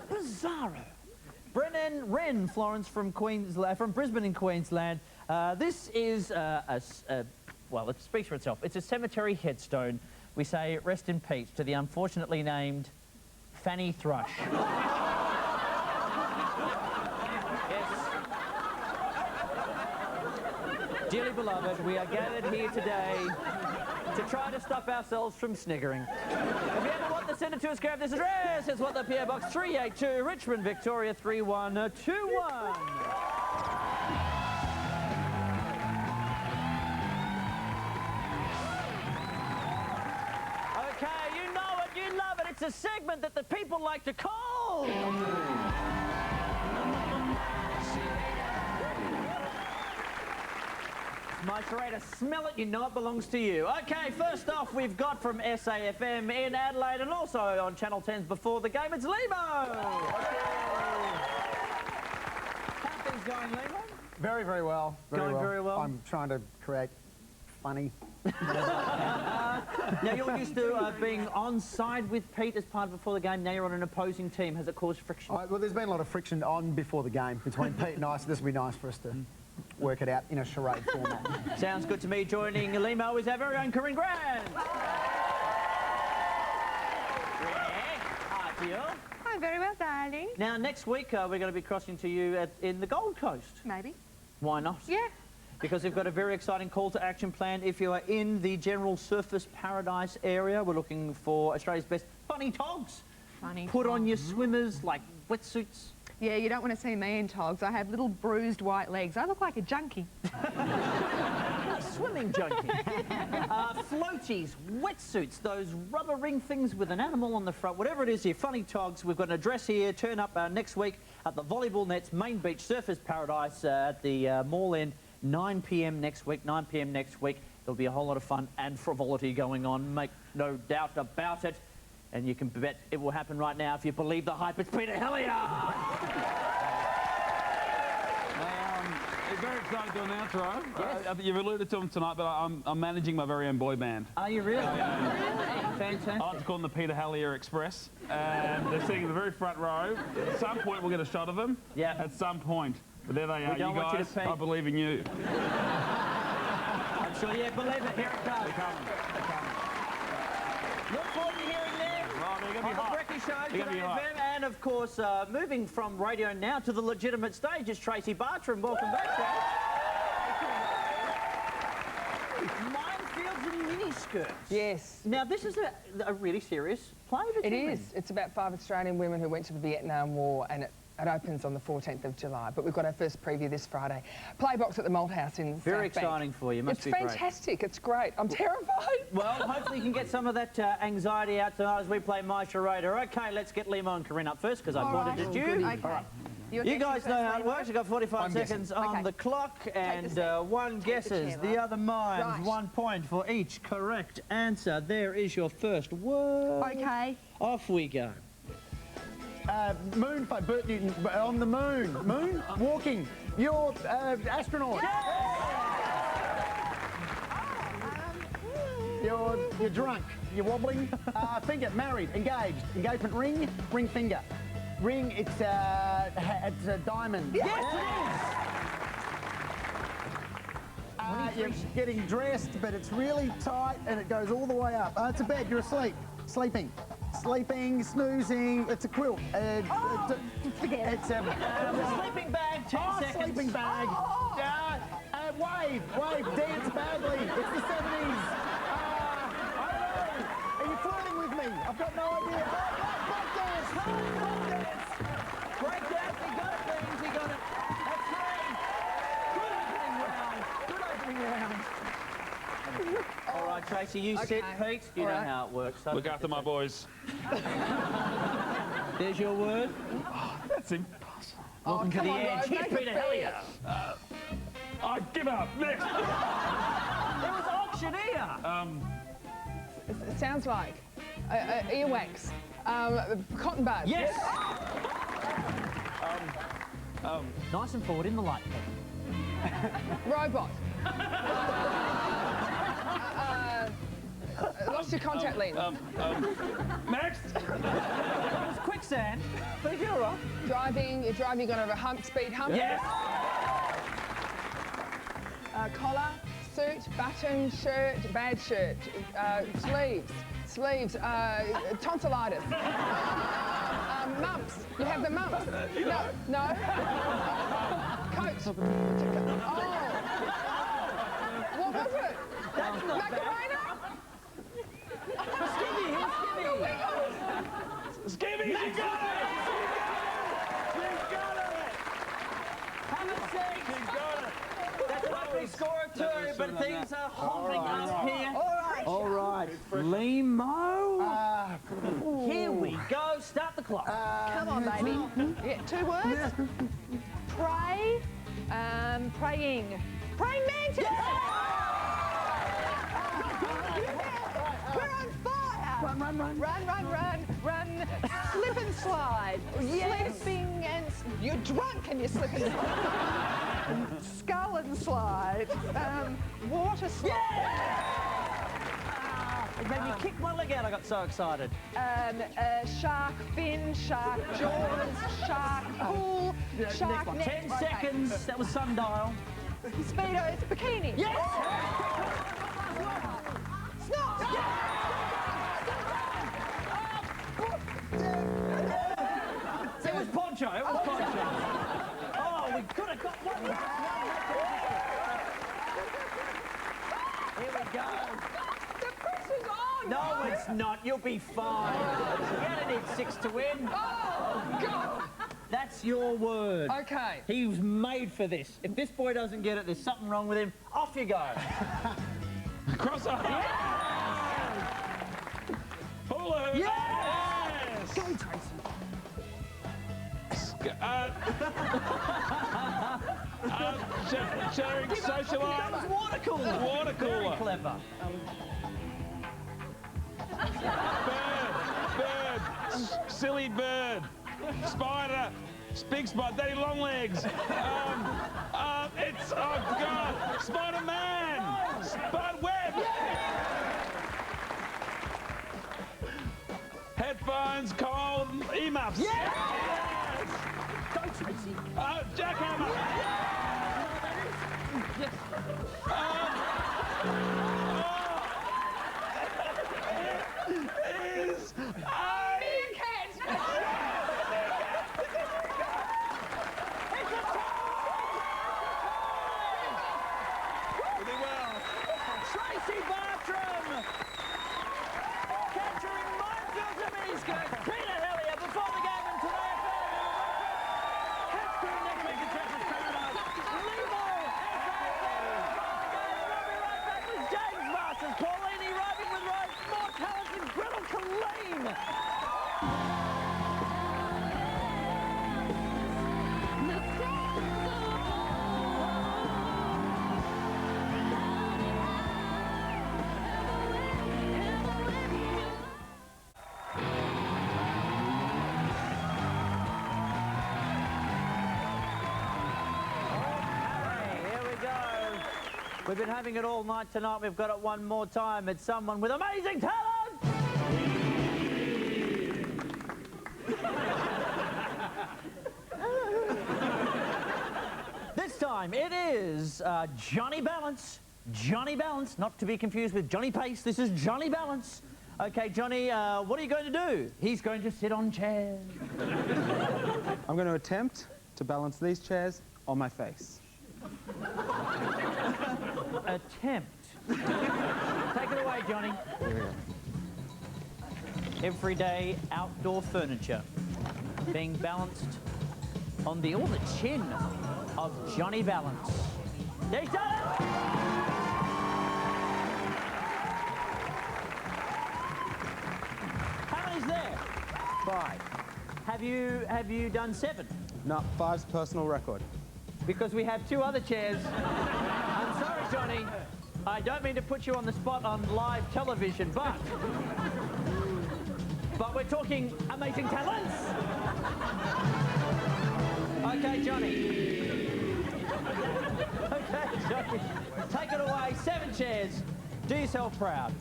Bizarro. Brennan Wren, Florence from Brisbane in Queensland. This is well, it speaks for itself. It's a cemetery headstone. We say rest in peace to the unfortunately named Fanny Thrush. Yes. Dearly beloved, we are gathered here today to try to stop ourselves from sniggering. If you ever want to send it to us, grab this address. It's What The PO Box 382, Richmond, Victoria 3121. Okay, you know it, you love it. It's a segment that the people like to call... My Charader, smell it, you know it belongs to you. Okay, first off, we've got from SAFM in Adelaide and also on Channel 10's Before the Game, it's Lehmo. How are things going, Lehmo? Very, very well. Going very well? I'm trying to create funny. Now, you're used to being on side with Pete as part of Before the Game. Now you're on an opposing team. Has it caused friction? Well, there's been a lot of friction on before the game between Pete and I, so this will be nice for us to work it out in a charade format. Sounds good to me. Joining Lehmo is our very own Corinne Grant. Hi, dear. I'm very well, darling. Now, next week, we're going to be crossing to you in the Gold Coast. Maybe. Why not? Yeah. Because we've got a very exciting call to action planned. If you are in the general surface paradise area, we're looking for Australia's best funny togs. Funny Put on your swimmers, like wetsuits. Yeah, you don't want to see me in togs. I have little bruised white legs. I look like a junkie. Swimming junkie. Floaties, wetsuits, those rubber ring things with an animal on the front, whatever it is here, funny togs. We've got an address here. Turn up next week at the Volleyball Nets Main Beach Surfers Paradise at the Mall End. 9 p.m. next week, 9 p.m. next week. There'll be a whole lot of fun and frivolity going on, make no doubt about it. And you can bet it will happen right now if you believe the hype. It's Peter Helliar! Very excited to announce, Rove. Yes. You've alluded to them tonight, but I'm managing my very own boy band. Are you really? Fantastic. I like to call them the Peter Helliar Express. And they're sitting in the very front row. At some point, we'll get a shot of them. Yeah. At some point. But there they are. We don't want you to pay. I believe in you. I'm sure you believe it. Here it goes. They're coming. They're coming. Look forward to hearing them Oh, they're going to be on hot. the Brekkie Show, They're gonna be hot. FM, and of course, moving from radio now to the legitimate stage is Tracy Bartram. Welcome back, Tracy. Minefields and miniskirts. Yes. Now, this is a really serious play that It you're is. in. It's about 5 Australian women who went to the Vietnam War, and it opens on the 14th of July. But we've got our first preview this Friday. Playbox at the Malthouse in Very South Bank. exciting for you. Must It's be great. fantastic. It's great. I'm terrified. Well, hopefully you can get some of that anxiety out tonight as we play My Charader. Okay, let's get Lehmo and Corinne up first because I pointed at you. Okay. You guys know how it works. You've got 45 seconds on Okay. the clock and one guesses. The other minds, 1 point for each correct answer. There is your first word. Okay. Off we go. Moon fight, Bert Newton on the moon. Moon? Walking. You're astronaut. You're drunk. You're wobbling. Finger, married, engaged. Engagement ring, ring finger. Ring, it's a diamond. Yes, it is! You're getting dressed, but it's really tight and it goes all the way up. It's a bed, you're asleep. Sleeping. Sleeping, snoozing, it's a quilt. Forget it. It's a sleeping bag, 10 seconds. Sleeping bag. Wave, dance badly. It's the 70s. I don't know. Are you flirting with me? I've got no idea. Break dance. Break dance, he got it, ladies, he got it. That's right. Good opening round. All right, Tracy, you sit, Pete. You know how it works. Look after my boys. There's your word. That's impossible. Welcome to the edge. Here's Peter Helliar. I give up. Next. It was auctioneer. It sounds like earwax. Cotton buds. Yes. Nice and forward in the light, Pete. Robot. Lost your contact lens. Next. That was quicksand. But you're all right. You're driving on a hump, speed hump. Yes. Collar, suit, button, shirt, bad shirt, sleeves, tonsillitis. Mumps. You have the mumps. No. Coat. Oh. What was it? Macarena? Skibby, you got it! Have a seat. That's an opening score of 2, but things are holding up here. All right. Lehmo. Here we go. Start the clock. Come on, baby. Yeah, 2 words. Pray. Praying. Praying mantis! We're on fire! Run, run, run. Run, run, run, run. Slip and slide. Yes. Slipping and... You're drunk and you slip and slide. Skull and slide. Water slide. It made me kick my leg out, I got so excited. Shark fin, shark jaws, shark pool, shark neck. 10 seconds, that was sundial. Speedos, bikini. Yes! Snot! It was poncho, it was poncho. Oh, we could have got one. Here we go. The pressure's on! No, it's not. You'll be fine. You only need 6 to win. Oh, God! That's your word. Okay. He was made for this. If this boy doesn't get it, there's something wrong with him. Off you go. Cross up. Yes! Hula hoop. Yes! Go, Tracy. Sharing socialite. That was water cooler. Water cooler. Very clever. Bird. Silly bird. Spider. Big spider. Daddy long legs. It's, oh God. Spider-Man. Spider web. Headphones, cold, earmuffs. Yes! Go, Tracy. Jackhammer. Yes. Is Tracy Bartram! Capturing minefields of miniskirts. Peter Helliar before the game and today. Capturing next week in Tracy's Paradise. Lehmo! We'll be right back with James Masters, Paulini, Roving With Rove, more talented Gretel Killeen. We've been having it all night tonight. We've got it one more time. It's someone with amazing talent! This time it is Johnny Balance. Johnny Balance, not to be confused with Johnny Pace. This is Johnny Balance. Okay, Johnny, what are you going to do? He's going to sit on chairs. I'm going to attempt to balance these chairs on my face. Attempt. Take it away, Johnny. Here we go. Everyday outdoor furniture being balanced on the chin of Johnny Balance. He's done it! How many's there? 5. Have you done 7? No, 5's personal record. Because we have 2 other chairs. I'm sorry, Johnny. I don't mean to put you on the spot on live television, but we're talking amazing talents. Okay, Johnny. Okay, Johnny. Take it away. 7 chairs. Do yourself proud.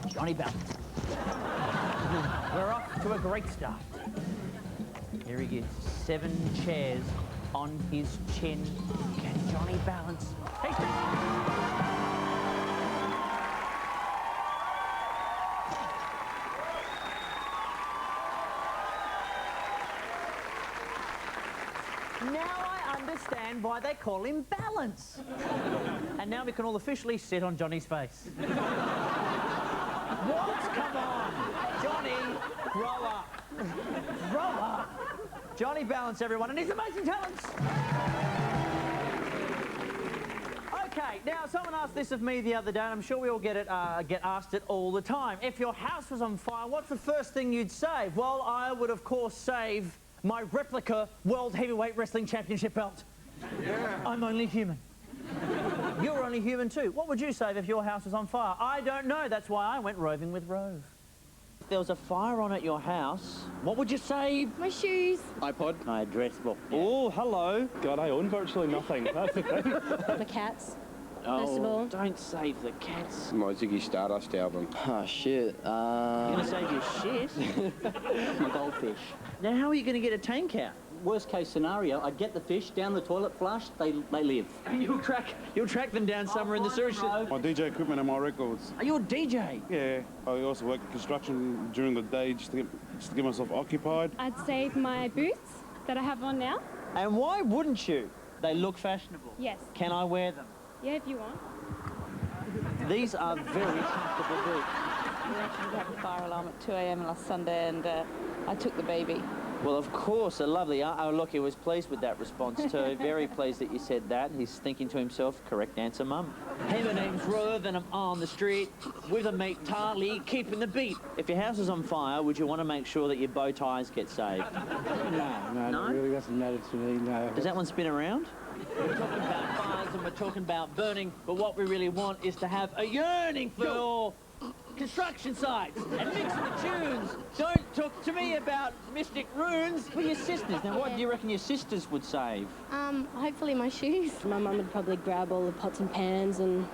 Johnny Balance. We're off to a great start. Here he is. 7 chairs on his chin. Can Johnny balance? He's done it! Now I understand why they call him Balance. And now we can all officially sit on Johnny's face. What? Come on. Johnny, grow up. Grow up. Johnny Balance, everyone, and his amazing talents. Okay, now someone asked this of me the other day, and I'm sure we all get asked it all the time. If your house was on fire, what's the first thing you'd save? Well, I would, of course, save my replica World Heavyweight Wrestling Championship belt. Yeah. I'm only human. You're only human too. What would you save if your house was on fire? I don't know. That's why I went roving with Rove. If there was a fire on at your house, what would you save? My shoes. iPod. My address book. Oh, hello. God, I own virtually nothing. That's the thing. My cats. Oh, First of all. Don't save the cats. My Ziggy Stardust album. Oh, shit. You're going to save your shit? My goldfish. Now, how are you going to get a tank out? Worst case scenario, I get the fish down the toilet, flush, they live. You'll track them down somewhere in the sewage. My DJ equipment and my records. Are you a DJ? Yeah, I also work in construction during the day just to get myself occupied. I'd save my boots that I have on now. And why wouldn't you? They look fashionable. Yes. Can I wear them? Yeah, if you want. These are very comfortable boots. We actually had a fire alarm at 2 a.m. last Sunday, and I took the baby. Well, of course, a lovely... Oh, look, he was pleased with that response too. Very pleased that you said that. He's thinking to himself, correct answer, Mum. Hey, my name's Rove, and I'm on the street with a mate, Tarly, keeping the beat. If your house is on fire, would you want to make sure that your bow ties get saved? No, it really doesn't matter to me, no. Does that one spin around? We're talking about fires and we're talking about burning, but what we really want is to have a yearning for construction sites and mixing the tunes. Don't talk to me about mystic runes. Well, your sisters. Now, what do you reckon your sisters would save? Hopefully my shoes. My mum would probably grab all the pots and pans and,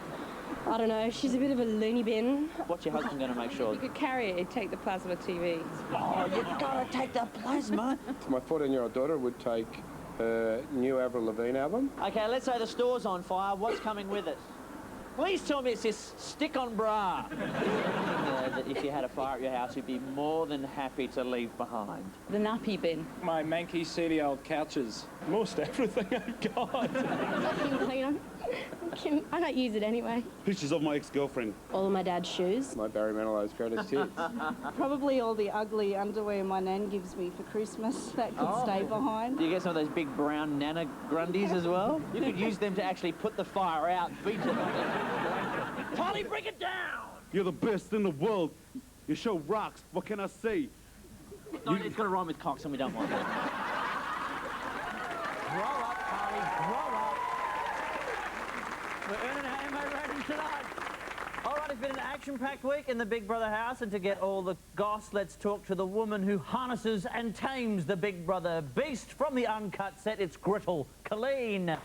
I don't know, she's a bit of a loony bin. What's your husband going to make sure? You could carry it, he'd take the plasma TV. Oh, you've got to take the plasma. My 14-year-old daughter would take a new Avril Lavigne album. Okay, let's say the store's on fire. What's coming with it? Please tell me it's this stick-on bra. That if you had a fire at your house, you'd be more than happy to leave behind. The nappy bin. My manky, seedy old couches. Most everything I've got. I don't use it anyway. Pictures of my ex-girlfriend. All of my dad's shoes. My Barry Manilow's greatest hits. Probably all the ugly underwear my nan gives me for Christmas that could stay behind. Do you get some of those big brown Nana Grundies as well? You could use them to actually put the fire out, beat it. Polly, bring it down! You're the best in the world. Your show rocks. What can I say? No, it's got to rhyme with cocks and we don't want that. Grow up, Polly, grow up. We're earning our MA rating tonight. All right, it's been an action-packed week in the Big Brother house, and to get all the goss, let's talk to the woman who harnesses and tames the Big Brother beast from the uncut set. It's Gretel Killeen.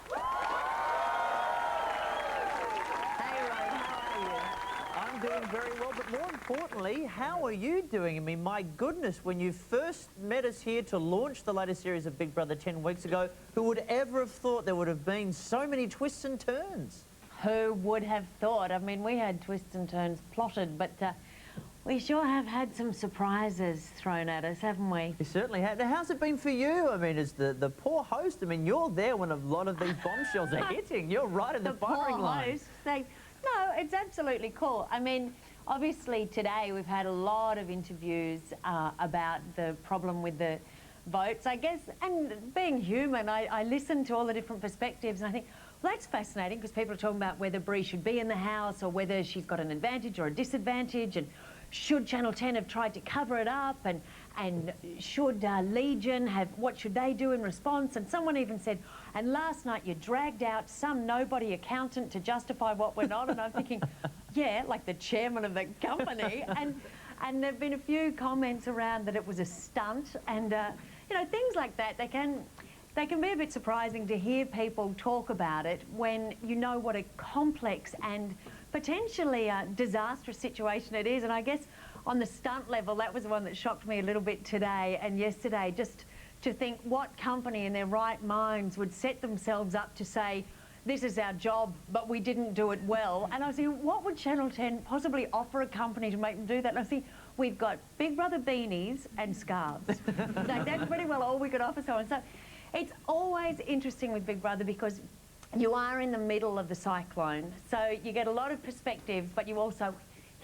Doing very well, but more importantly, how are you doing? I mean, my goodness, when you first met us here to launch the latest series of Big Brother 10 weeks ago, who would ever have thought there would have been so many twists and turns? Who would have thought? I mean, we had twists and turns plotted, but we sure have had some surprises thrown at us, haven't we? We certainly have. Now, how's it been for you? I mean, as the poor host, I mean, you're there when a lot of these bombshells are hitting. You're right in the firing line. No, it's absolutely cool. I mean, obviously today we've had a lot of interviews about the problem with the votes, I guess, and being human, I listen to all the different perspectives and I think, well, that's fascinating because people are talking about whether Bree should be in the house or whether she's got an advantage or a disadvantage, and should Channel 10 have tried to cover it up, and should Legion have, what should they do in response? And someone even said, and last night you dragged out some nobody accountant to justify what went on, and I'm thinking, yeah, like the chairman of the company. And there have been a few comments around that it was a stunt, and you know, things like that, they can be a bit surprising to hear people talk about it when you know what a complex and potentially a disastrous situation it is. And I guess on the stunt level, that was the one that shocked me a little bit today and yesterday, just to think what company in their right minds would set themselves up to say, this is our job, but we didn't do it well. And I was thinking, what would Channel 10 possibly offer a company to make them do that? And I was thinking, we've got Big Brother beanies and scarves. Like, that's pretty well all we could offer someone. So it's always interesting with Big Brother because you are in the middle of the cyclone. So you get a lot of perspectives, but you also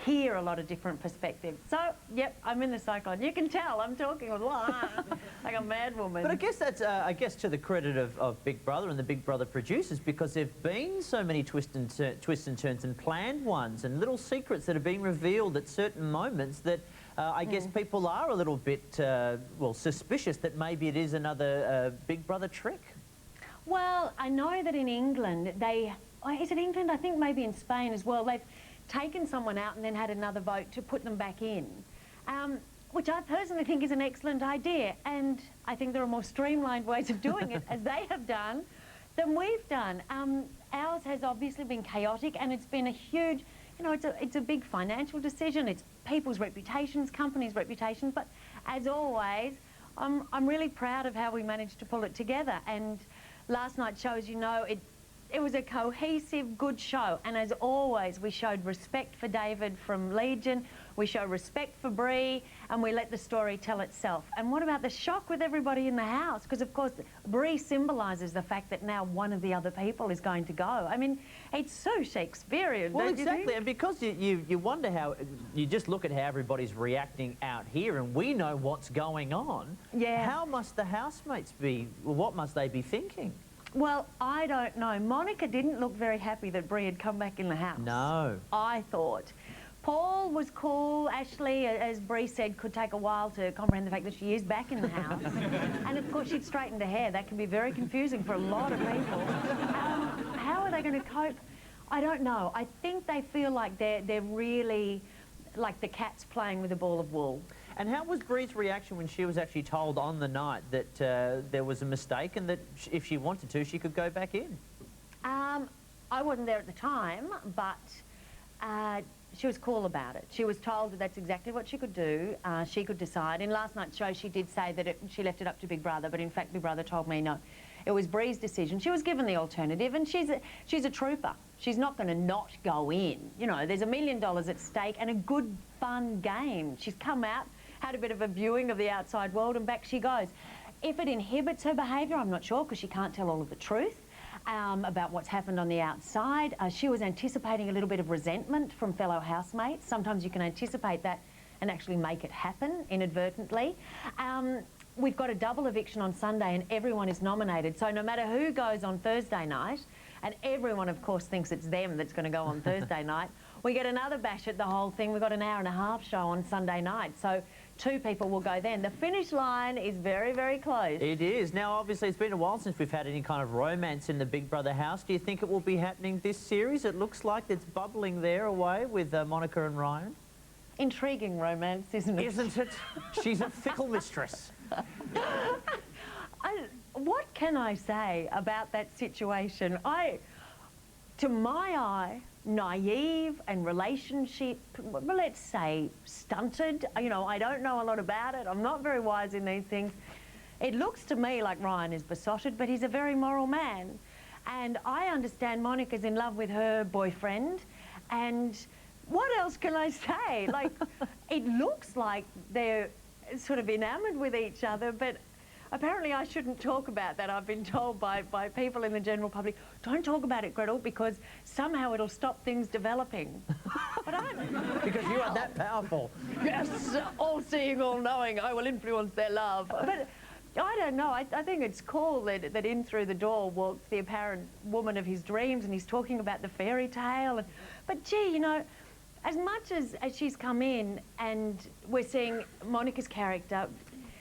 hear a lot of different perspectives. So, yep, I'm in the cyclone. You can tell I'm talking a lot, like a mad woman. But I guess that's, I guess, to the credit of Big Brother and the Big Brother producers, because there have been so many twists and turns and planned ones and little secrets that have been revealed at certain moments that I guess people are a little bit, well, suspicious that maybe it is another Big Brother trick. Well, I know that in England, is it England? I think maybe in Spain as well. They've taken someone out and then had another vote to put them back in, which I personally think is an excellent idea. And I think there are more streamlined ways of doing it, as they have done, than we've done. Ours has obviously been chaotic, and it's been a huge, you know, it's a big financial decision. It's people's reputations, companies' reputations. But as always, I'm really proud of how we managed to pull it together. And last night's show, as you know, it was a cohesive, good show. And as always, we showed respect for David from Legion, we showed respect for Bree, and we let the story tell itself. And what about the shock with everybody in the house? Because, of course, Bree symbolises the fact that now one of the other people is going to go. I mean, it's so Shakespearean, well, don't you exactly, think? and because you wonder how, you just look at how everybody's reacting out here, and we know what's going on. Yeah. How must the housemates be, what must they be thinking? Well, I don't know. Monica didn't look very happy that Bree had come back in the house. No. I thought. Paul was cool. Ashley, as Bree said, could take a while to comprehend the fact that she is back in the house. And of course, she'd straightened her hair. That can be very confusing for a lot of people. How are they going to cope? I don't know. I think they feel like they're really like the cat's playing with a ball of wool. And how was Bree's reaction when she was actually told on the night that there was a mistake and that if she wanted to, she could go back in? I wasn't there at the time, but she was cool about it. She was told that that's exactly what she could do. She could decide. In last night's show, she did say that she left it up to Big Brother, but in fact, Big Brother told me no. It was Bree's decision. She was given the alternative, and she's a trooper. She's not going to not go in. You know, there's $1 million at stake and a good, fun game. She's come out, had a bit of a viewing of the outside world, and back she goes. If it inhibits her behaviour, I'm not sure, because she can't tell all of the truth about what's happened on the outside. She was anticipating a little bit of resentment from fellow housemates. Sometimes you can anticipate that and actually make it happen inadvertently. We've got a double eviction on Sunday and everyone is nominated. So no matter who goes on Thursday night, and everyone, of course, thinks it's them that's going to go on Thursday night, we get another bash at the whole thing. We've got an hour-and-a-half show on Sunday night. So 2 people will go then. The finish line is very, very close. It is. Now, obviously, it's been a while since we've had any kind of romance in the Big Brother house. Do you think it will be happening this series? It looks like it's bubbling there away with Monica and Ryan. Intriguing romance, isn't it? Isn't it? She's a fickle mistress. What can I say about that situation? To my eye, naive and relationship, well, let's say, stunted. You know, I don't know a lot about it. I'm not very wise in these things. It looks to me like Ryan is besotted, but he's a very moral man. And I understand Monica's in love with her boyfriend. And what else can I say? Like, it looks like they're sort of enamoured with each other, but apparently I shouldn't talk about that. I've been told by people in the general public, don't talk about it, Gretel, because somehow it'll stop things developing. But because you are that powerful. Yes, all-seeing, all-knowing, I will influence their love. But I don't know. I think it's cool that in through the door walks the apparent woman of his dreams, and he's talking about the fairy tale. But gee, you know, as much as she's come in and we're seeing Monica's character,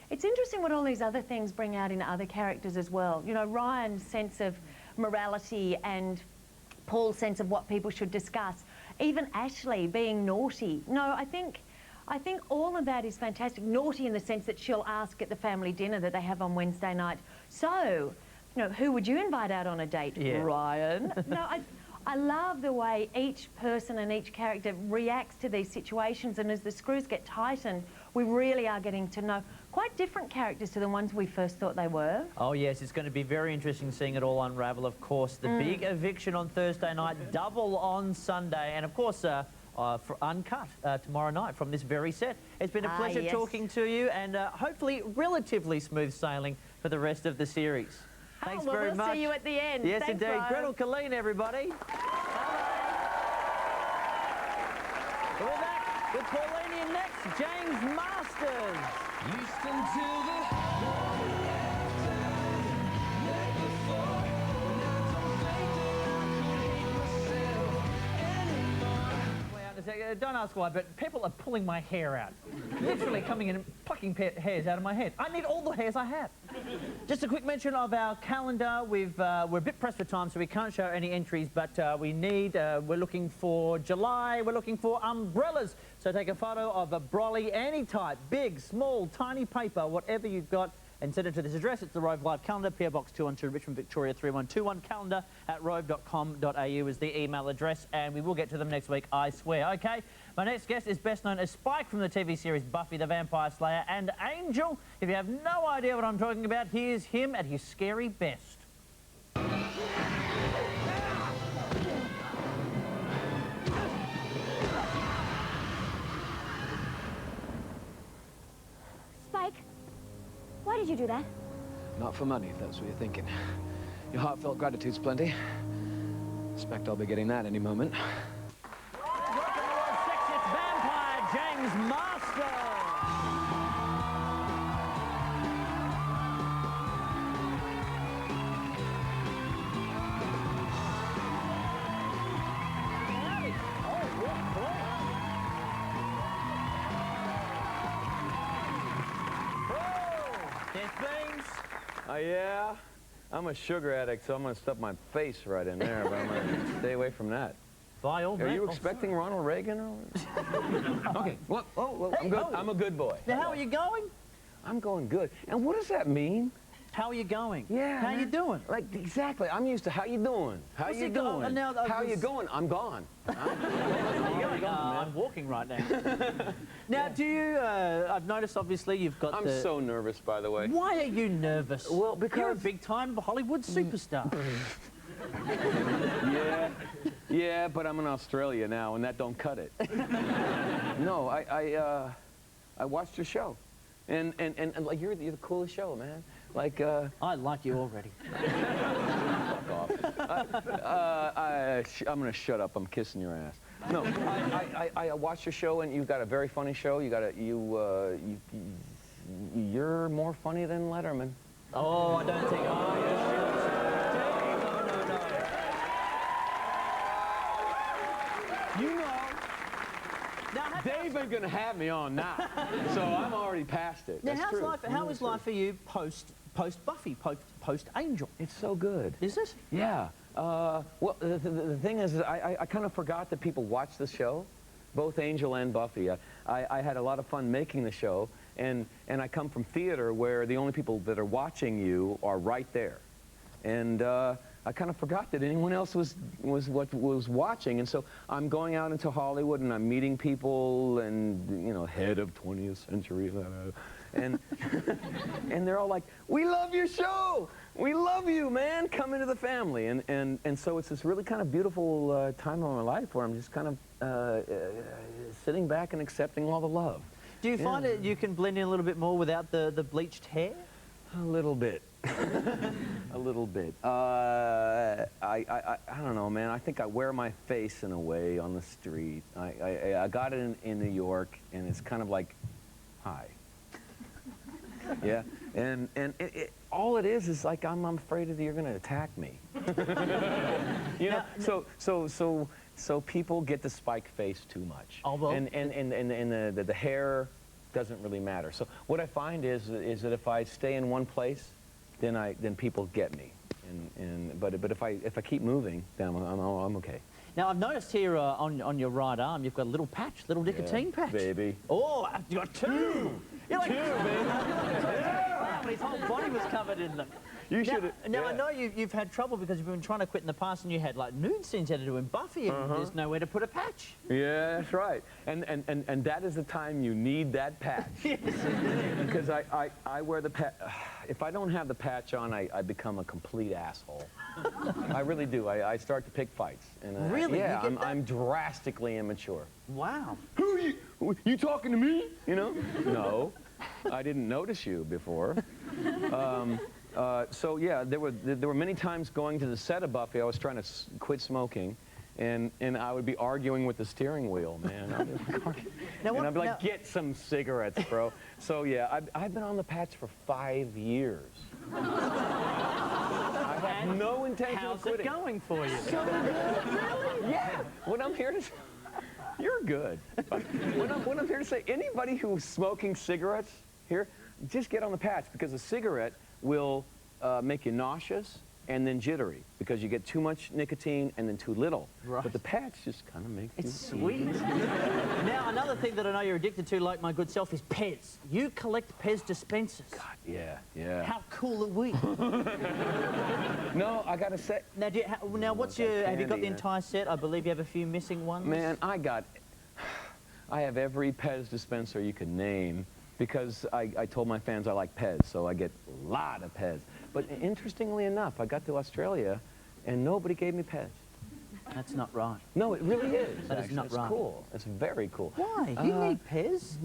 it's interesting what all these other things bring out in other characters as well. You know, Ryan's sense of morality and Paul's sense of what people should discuss. Even Ashley being naughty. No, I think all of that is fantastic. Naughty in the sense that she'll ask at the family dinner that they have on Wednesday night, so, you know, who would you invite out on a date? Yeah. Ryan. No, I love the way each person and each character reacts to these situations, and as the screws get tightened, we really are getting to know quite different characters to the ones we first thought they were. Oh, yes, it's going to be very interesting seeing it all unravel, of course. The big eviction on Thursday night, double on Sunday, and, of course, for uncut tomorrow night from this very set. It's been a pleasure talking to you, and hopefully relatively smooth sailing for the rest of the series. Thanks very much. We'll see you at the end. Yes, Thanks, indeed. Rove. Gretel Killeen, everybody. We're back with Paulini next. James Masters. Houston to the... don't ask why, but people are pulling my hair out. Literally coming in and plucking hairs out of my head. I need all the hairs I have. Just a quick mention of our calendar. We're a bit pressed for time, so we can't show any entries, but we're looking for July, we're looking for umbrellas. So take a photo of a brolly, any type, big, small, tiny paper, whatever you've got, and send it to this address. It's the Rove Live Calendar, PO Box 212, Richmond, Victoria 3121. calendar@rove.com.au is the email address, and we will get to them next week, I swear. Okay, my next guest is best known as Spike from the TV series Buffy the Vampire Slayer and Angel. If you have no idea what I'm talking about, here's him at his scary best. Spike, why did you do that? Not for money, if that's what you're thinking. Your heartfelt gratitude's plenty. Expect I'll be getting that any moment. Welcome to World Sexiest Vampire, James Masters. Oh, yeah? I'm a sugar addict, so I'm going to stuff my face right in there, but I'm going to stay away from that. By all Are you expecting Ronald Reagan? Or... Okay, well, I'm good. I'm a good boy. Now, how are you going? I'm going good. And what does that mean? How are you going? Yeah. How you doing? Like, exactly. I'm used to how you doing? How you doing? How you going? I'm gone. I'm walking right now. Now, do you, I've noticed, obviously, you've got I'm so nervous, by the way. Why are you nervous? Well, because... You're a big-time Hollywood superstar. Yeah, but I'm in Australia now, and that don't cut it. No, I watched your show. And like, you're the coolest show, man. Like, I like you already. Fuck off. I'm gonna shut up. I'm kissing your ass. No, I watched your show, and you've got a very funny show. You're more funny than Letterman. Oh, I don't think. Oh, yeah. You know, Dave ain't gonna have me on now, so I'm already past it. Now, how is life for you post Buffy, post Angel? It's so good. Is it? Yeah. Well, the thing is, I kind of forgot that people watch the show, both Angel and Buffy. I had a lot of fun making the show, and I come from theater where the only people that are watching you are right there. And I kind of forgot that anyone else was watching, and so I'm going out into Hollywood and I'm meeting people, and you know, head of 20th century, and and they're all like, "We love your show, we love you, man. Come into the family." And so it's this really kind of beautiful time of my life where I'm just kind of sitting back and accepting all the love. Do you find that you can blend in a little bit more without the bleached hair? A little bit. A little bit. I don't know, man. I think I wear my face in a way on the street. I got it in New York, and it's kind of like, hi. Yeah, and all it is like I'm afraid that you're going to attack me. You know, so people get the Spike face too much. Although, and the hair doesn't really matter. So what I find is that if I stay in one place, then people get me. But if I keep moving, then I'm okay. Now I've noticed here on your right arm you've got a little patch, little nicotine patch. Baby. Oh, you got two. You're like, two, man. Wow, his whole body was covered in them. You should. Now I know you've had trouble because you've been trying to quit in the past, and you had like nude scenes you had to do in Buffy, and there's nowhere to put a patch. Yeah, that's right. And that is the time you need that patch. Because I wear the patch. If I don't have the patch on, I become a complete asshole. I really do. I start to pick fights. And really? Yeah, I'm drastically immature. Wow. Who are you? You talking to me? You know? No, I didn't notice you before. So yeah, there were many times going to the set of Buffy, I was trying to quit smoking, and I would be arguing with the steering wheel, man. I'd be like, get some cigarettes, bro. So yeah, I've been on the patch for 5 years. I have no intention of quitting. How's it going for you? So good, really? Yeah. What I'm here to You're good. What I'm here to say, anybody who's smoking cigarettes here, just get on the patch, because a cigarette will make you nauseous and then jittery, because you get too much nicotine and then too little. Right. But the patch just kind of makes It's you sweet. Now, another thing that I know you're addicted to, like my good self, is Pez. You collect Pez dispensers. God, yeah. How cool are we? No, I gotta say. Now, what's your? Have you got the entire set? I believe you have a few missing ones. Man, I have every Pez dispenser you can name, because I told my fans I like Pez, so I get a lot of Pez. But interestingly enough, I got to Australia, and nobody gave me Pez. That's not right. No, it really is. That is not right. It's cool. It's very cool. Why? You need Pez?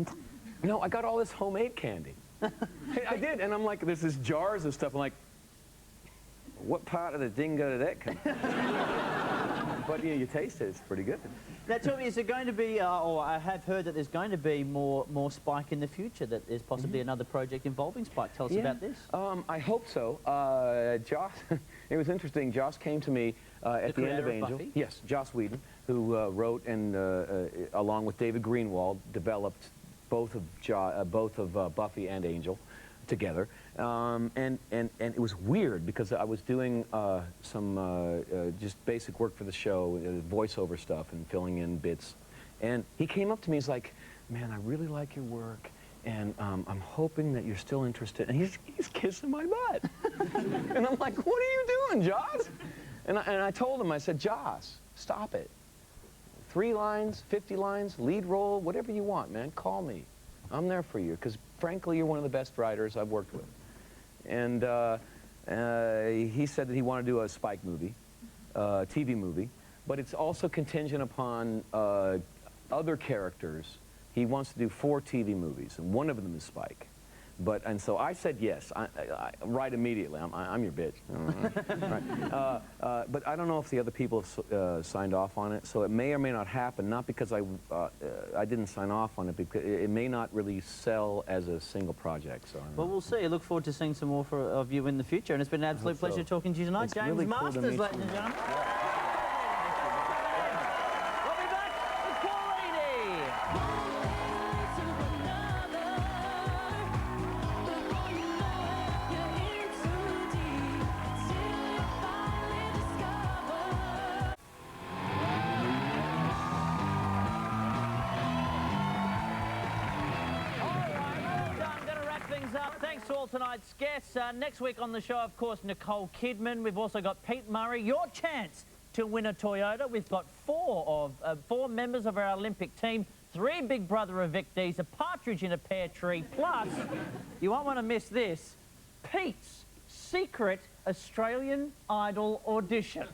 No, I got all this homemade candy. I did, and I'm like, there's these jars of stuff. I'm like, what part of the dingo did that come from? But you taste it, it's pretty good. Now tell me, is there going to be, or I have heard that there's going to be more Spike in the future, that there's possibly another project involving Spike. Tell us about this. I hope so. Joss, it was interesting, Joss came to me at the end of Angel. Buffy? Yes, Joss Whedon, who wrote and, along with David Greenwald, developed both of Buffy and Angel together. And it was weird, because I was doing some just basic work for the show, voiceover stuff and filling in bits. And he came up to me, he's like, man, I really like your work, and I'm hoping that you're still interested. And he's kissing my butt. And I'm like, what are you doing, Joss? And I told him, I said, Joss, stop it. 3 lines, 50 lines, lead role, whatever you want, man, call me. I'm there for you, because frankly, you're one of the best writers I've worked with. And he said that he wanted to do a Spike movie, TV movie, but it's also contingent upon other characters. He wants to do 4 TV movies, and one of them is Spike. And so I said yes, right immediately. I'm your bitch. Right. But I don't know if the other people have signed off on it, so it may or may not happen, not because I didn't sign off on it, because it may not really sell as a single project. So well, we'll see. I look forward to seeing some more of you in the future, and it's been an absolute pleasure talking to you tonight. It's James really Masters, cool to meet ladies you. and gentlemen. We'll be back with Paulini. Thanks to all tonight's guests. Next week on the show, of course, Nicole Kidman. We've also got Pete Murray. Your chance to win a Toyota. We've got 4 members of our Olympic team, 3 Big Brother evictees, a partridge in a pear tree, plus, you won't want to miss this, Pete's secret Australian Idol audition.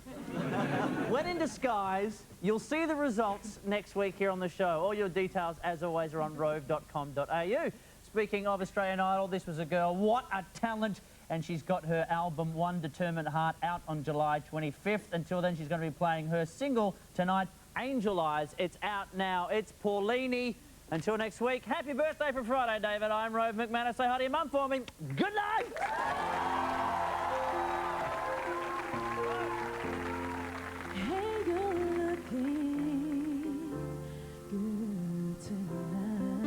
When in disguise, you'll see the results next week here on the show. All your details, as always, are on rove.com.au. Speaking of Australian Idol, this was a girl, what a talent, and she's got her album One Determined Heart out on July 25th. Until then, she's going to be playing her single tonight, Angel Eyes. It's out now. It's Paulini. Until next week, happy birthday for Friday, David. I'm Rove McManus. Say hi to your mum for me. Good night! Hey, you're looking good tonight,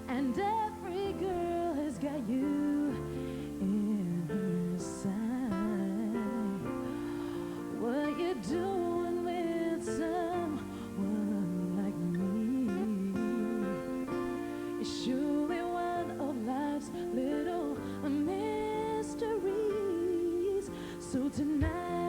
and every girl has got you in her sight. What you doing with someone like me? It's surely one of life's little mysteries. So tonight